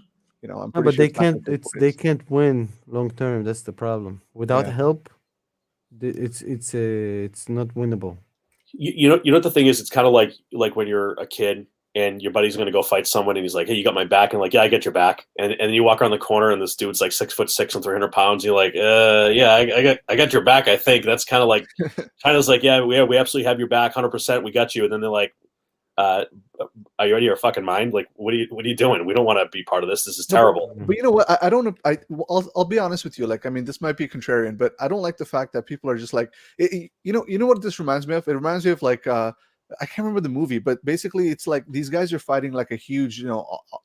I'm No, pretty but sure they it's not going can't. to take It's 4 they days. can't win long term. That's the problem. Without Yeah. help, it's not winnable. You know what the thing is? It's kind of like when you're a kid and your buddy's going to go fight someone, and he's like, "Hey, you got my back," and like, "Yeah, I get your back." And then you walk around the corner, and this dude's like 6'6" and 300 pounds. You're like, yeah, I got your back." I think that's kind of like China's like, "Yeah, we absolutely have your back, 100%. We got you." And then they're like, uh, "Are you out of your fucking mind? Like, what are you doing? We don't want to be part of this. This is No, terrible." but you know what? I don't. I'll be honest with you. Like, I mean, this might be contrarian, but I don't like the fact that people are just like, you know what this reminds me of? It reminds me of like, I can't remember the movie, but basically, it's like these guys are fighting like a huge,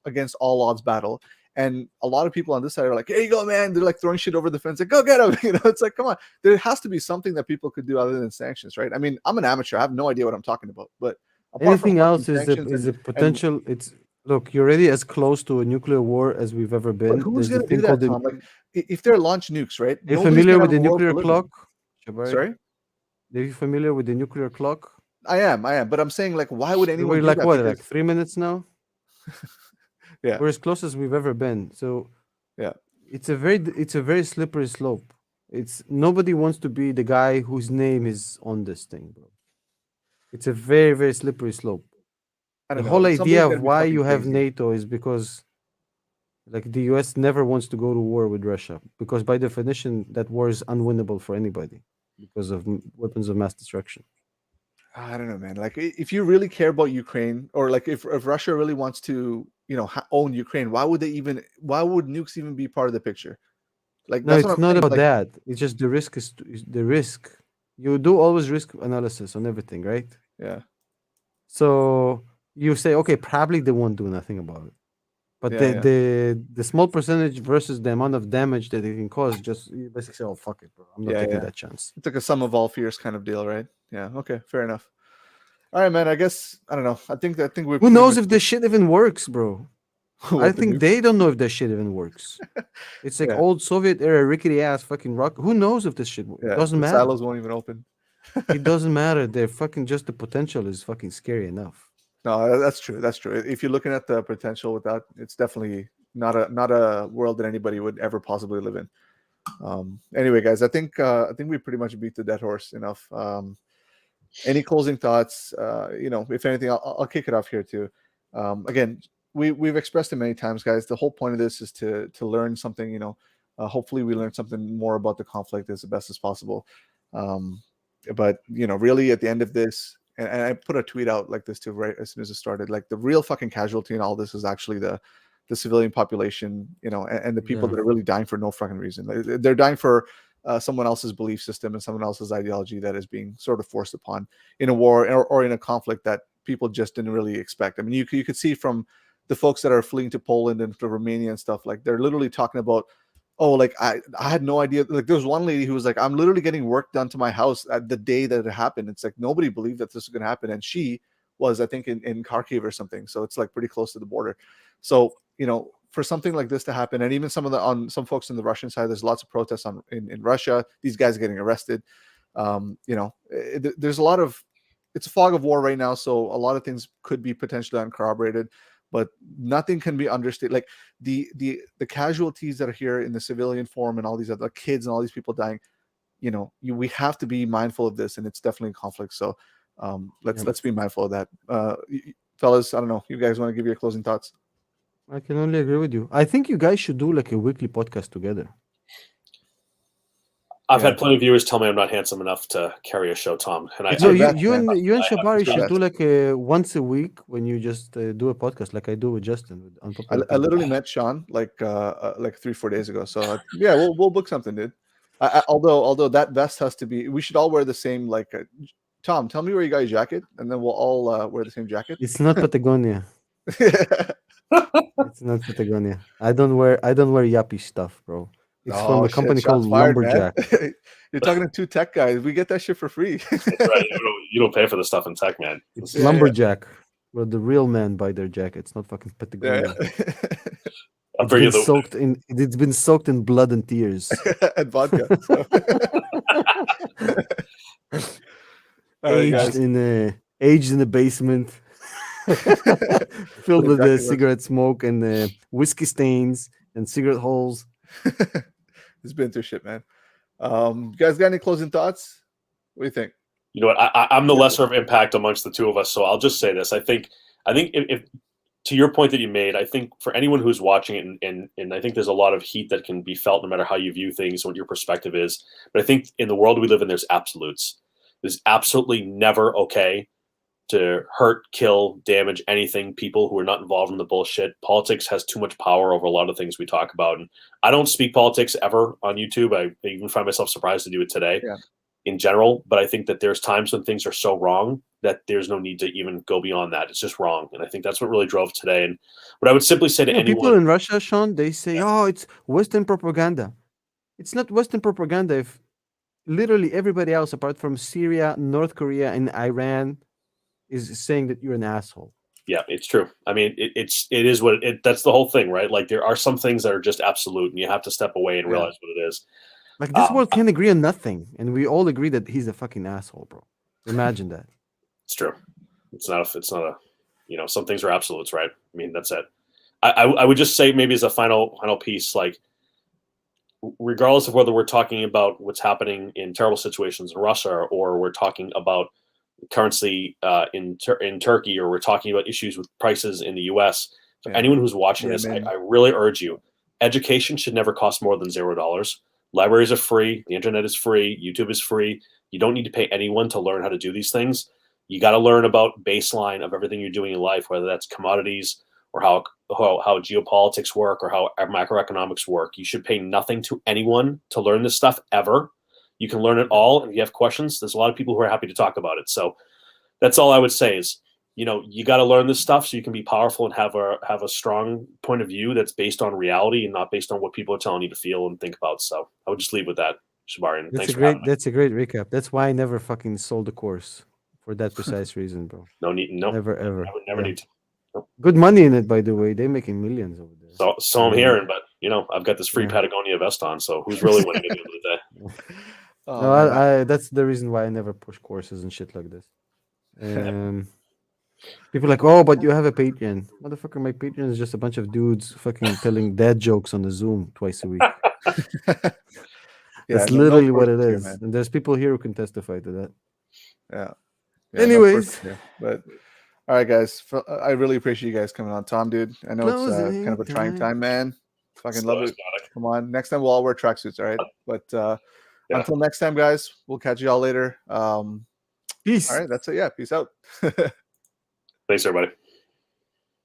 against all odds battle, and a lot of people on this side are like, "Here you go, man!" They're like throwing shit over the fence, like, "Go get him!" It's like, come on. There has to be something that people could do other than sanctions, right? I mean, I'm an amateur. I have no idea what I'm talking about, but apart from Anything fucking else is a sanctions is a and potential. It's look, you're already as close to a nuclear war as we've ever but been. who's There's this gonna do thing that, called the. Tom? Like, if they're launch nukes, right? Are you Nobody's familiar gonna have with a the world to nuclear live in. clock, Jabari? Sorry, Are you familiar with the nuclear clock? I am. But I'm saying, like, why would anyone We're do like that? what, like Because 3 minutes now? yeah, We're as close as we've ever been. So yeah, it's a very slippery slope. It's nobody wants to be the guy whose name is on this thing, bro. It's a very, very slippery slope. I The don't know. whole Somebody's idea gonna of be why fucking you have crazy. NATO is because like the US never wants to go to war with Russia because by definition that war is unwinnable for anybody because of weapons of mass destruction. I don't know, man. Like, if you really care about Ukraine, or like if Russia really wants to, own Ukraine, why would nukes even be part of the picture? Like, No, that's what it's I'm not saying. about Like, that. It's just the risk is the risk. You do always risk analysis on everything, right? yeah, So you say, okay, probably they won't do nothing about it. But yeah, the yeah. the the small percentage versus the amount of damage that it can cause, just you basically say, oh fuck it, bro. I'm not Yeah, taking yeah. that chance. It's like a sum of all fears kind of deal, right? Yeah. Okay, fair enough. All right, man. I guess I don't know. I think we're Who pretty knows much if this shit even works, bro? I what the think nukes. they don't know if that shit even works. It's like Yeah, old Soviet era rickety ass fucking rock. Who knows if this shit it yeah. doesn't The matter. silos won't even open. It doesn't matter. They're fucking just the potential is fucking scary enough. No, that's true. That's true. If you're looking at the potential with that, it's definitely not a world that anybody would ever possibly live in. Anyway, guys, I think we pretty much beat the dead horse enough. Any closing thoughts? If anything, I'll kick it off here too. Again, we've expressed it many times, guys. The whole point of this is to learn something. Hopefully, we learn something more about the conflict as best as possible. But really, at the end of this, and I put a tweet out like this too, right as soon as it started. Like the real fucking casualty in all this is actually the civilian population, and the people Yeah. that are really dying for no fucking reason. They're dying for someone else's belief system and someone else's ideology that is being sort of forced upon in a war or in a conflict that people just didn't really expect. I mean, you could see from the folks that are fleeing to Poland and to Romania and stuff, like they're literally talking about, oh, like I had no idea. Like there was one lady who was like, I'm literally getting work done to my house at the day that it happened. It's like nobody believed that this was going to happen, and she was, I think, in Kharkiv or something. So it's like pretty close to the border. So for something like this to happen, and even some folks on the Russian side, there's lots of protests in Russia. These guys are getting arrested. There's a lot of, it's a fog of war right now, so a lot of things could be potentially uncorroborated, but nothing can be understated. Like the casualties that are here in the civilian form and all these other kids and all these people dying, we have to be mindful of this, and it's definitely a conflict. So let's be mindful of that. Fellas, I don't know, you guys want to give your closing thoughts? I can only agree with you. I think you guys should do like a weekly podcast together. I've had plenty of viewers tell me I'm not handsome enough to carry a show, Tom. And No, your best, you man. and Shabari your should best. do like a once a week when you just do a podcast like I do with Justin on Popular I literally Opinion. met Sean like 3-4 days ago. So yeah, we'll book something, dude. Although that vest has to be, we should all wear the same. Like Tom, tell me where you got your jacket, and then we'll all wear the same jacket. It's not Patagonia. It's not Patagonia. I don't wear yuppie stuff, bro. It's from a company called shots fired, man. Lumberjack. You're talking to two tech guys. We get that shit for free. That's right. You don't pay for the stuff in tech, man. It's Yeah, Lumberjack, where the real men buy their jackets, not fucking Patagonia. I'll bring you the It's been soaked in blood and tears. And vodka. So. All right, guys. Aged in a basement, filled with cigarette smoke and whiskey stains and cigarette holes. It's been through shit, man. You guys got any closing thoughts? What do you think? You know what? I'm the lesser of impact amongst the two of us, so I'll just say this. I think if to your point that you made, I think for anyone who's watching it, and I think there's a lot of heat that can be felt no matter how you view things, what your perspective is. But I think in the world we live in, there's absolutes. There's absolutely never okay to hurt, kill, damage anything, people who are not involved in the bullshit. Politics has too much power over a lot of things we talk about. And I don't speak politics ever on YouTube. I even find myself surprised to do it today in general. But I think that there's times when things are so wrong that there's no need to even go beyond that. It's just wrong. And I think that's what really drove today. And what I would simply say to anyone— people in Russia, Sean, they say, oh, it's Western propaganda. It's not Western propaganda if literally everybody else apart from Syria, North Korea, and Iran is saying that you're an asshole. Yeah, it's true. I mean, it is what that's the whole thing, right? Like there are some things that are just absolute, and you have to step away and realize what it is. Like this world can't agree on nothing, and we all agree that he's a fucking asshole, bro. Imagine that. It's true. It's not a. Some things are absolutes, right? I mean, that's it. I would just say maybe as a final piece, like regardless of whether we're talking about what's happening in terrible situations in Russia or we're talking about currency in Turkey, or we're talking about issues with prices in the U.S. For anyone who's watching this, I really urge you: education should never cost more than $0. Libraries are free. The internet is free. YouTube is free. You don't need to pay anyone to learn how to do these things. You got to learn about baseline of everything you're doing in life, whether that's commodities or how geopolitics work or how macroeconomics work. You should pay nothing to anyone to learn this stuff ever. You can learn it all, and if you have questions, there's a lot of people who are happy to talk about it. So that's all I would say is, you got to learn this stuff so you can be powerful and have a strong point of view that's based on reality and not based on what people are telling you to feel and think about. So I would just leave with that, Shabari. And thanks for having me. That's a great recap. That's why I never fucking sold the course for that precise reason, bro. No need, no, never ever. I would never need to. Nope. Good money in it, by the way. They're making millions over there. So I'm hearing, but I've got this free Patagonia vest on, so who's really winning at the end of the day? No, that's the reason why I never push courses and shit like this. People are like, oh, but you have a Patreon. Motherfucker, my Patreon is just a bunch of dudes fucking telling dad jokes on the Zoom twice a week. Yeah, That's no literally what it sources here, is. man. And there's people here who can testify to that. Yeah. Yeah, no Anyways, sources here. But all right, guys. I really appreciate you guys coming on. Tom, dude, I know it's kind closing of a trying time. time, man. Fucking So love it. exotic. Come on. Next time we'll all wear tracksuits, all right? But Yeah. until next time, guys, we'll catch you all later. Peace. All right, that's it. Yeah, peace out. Thanks, everybody.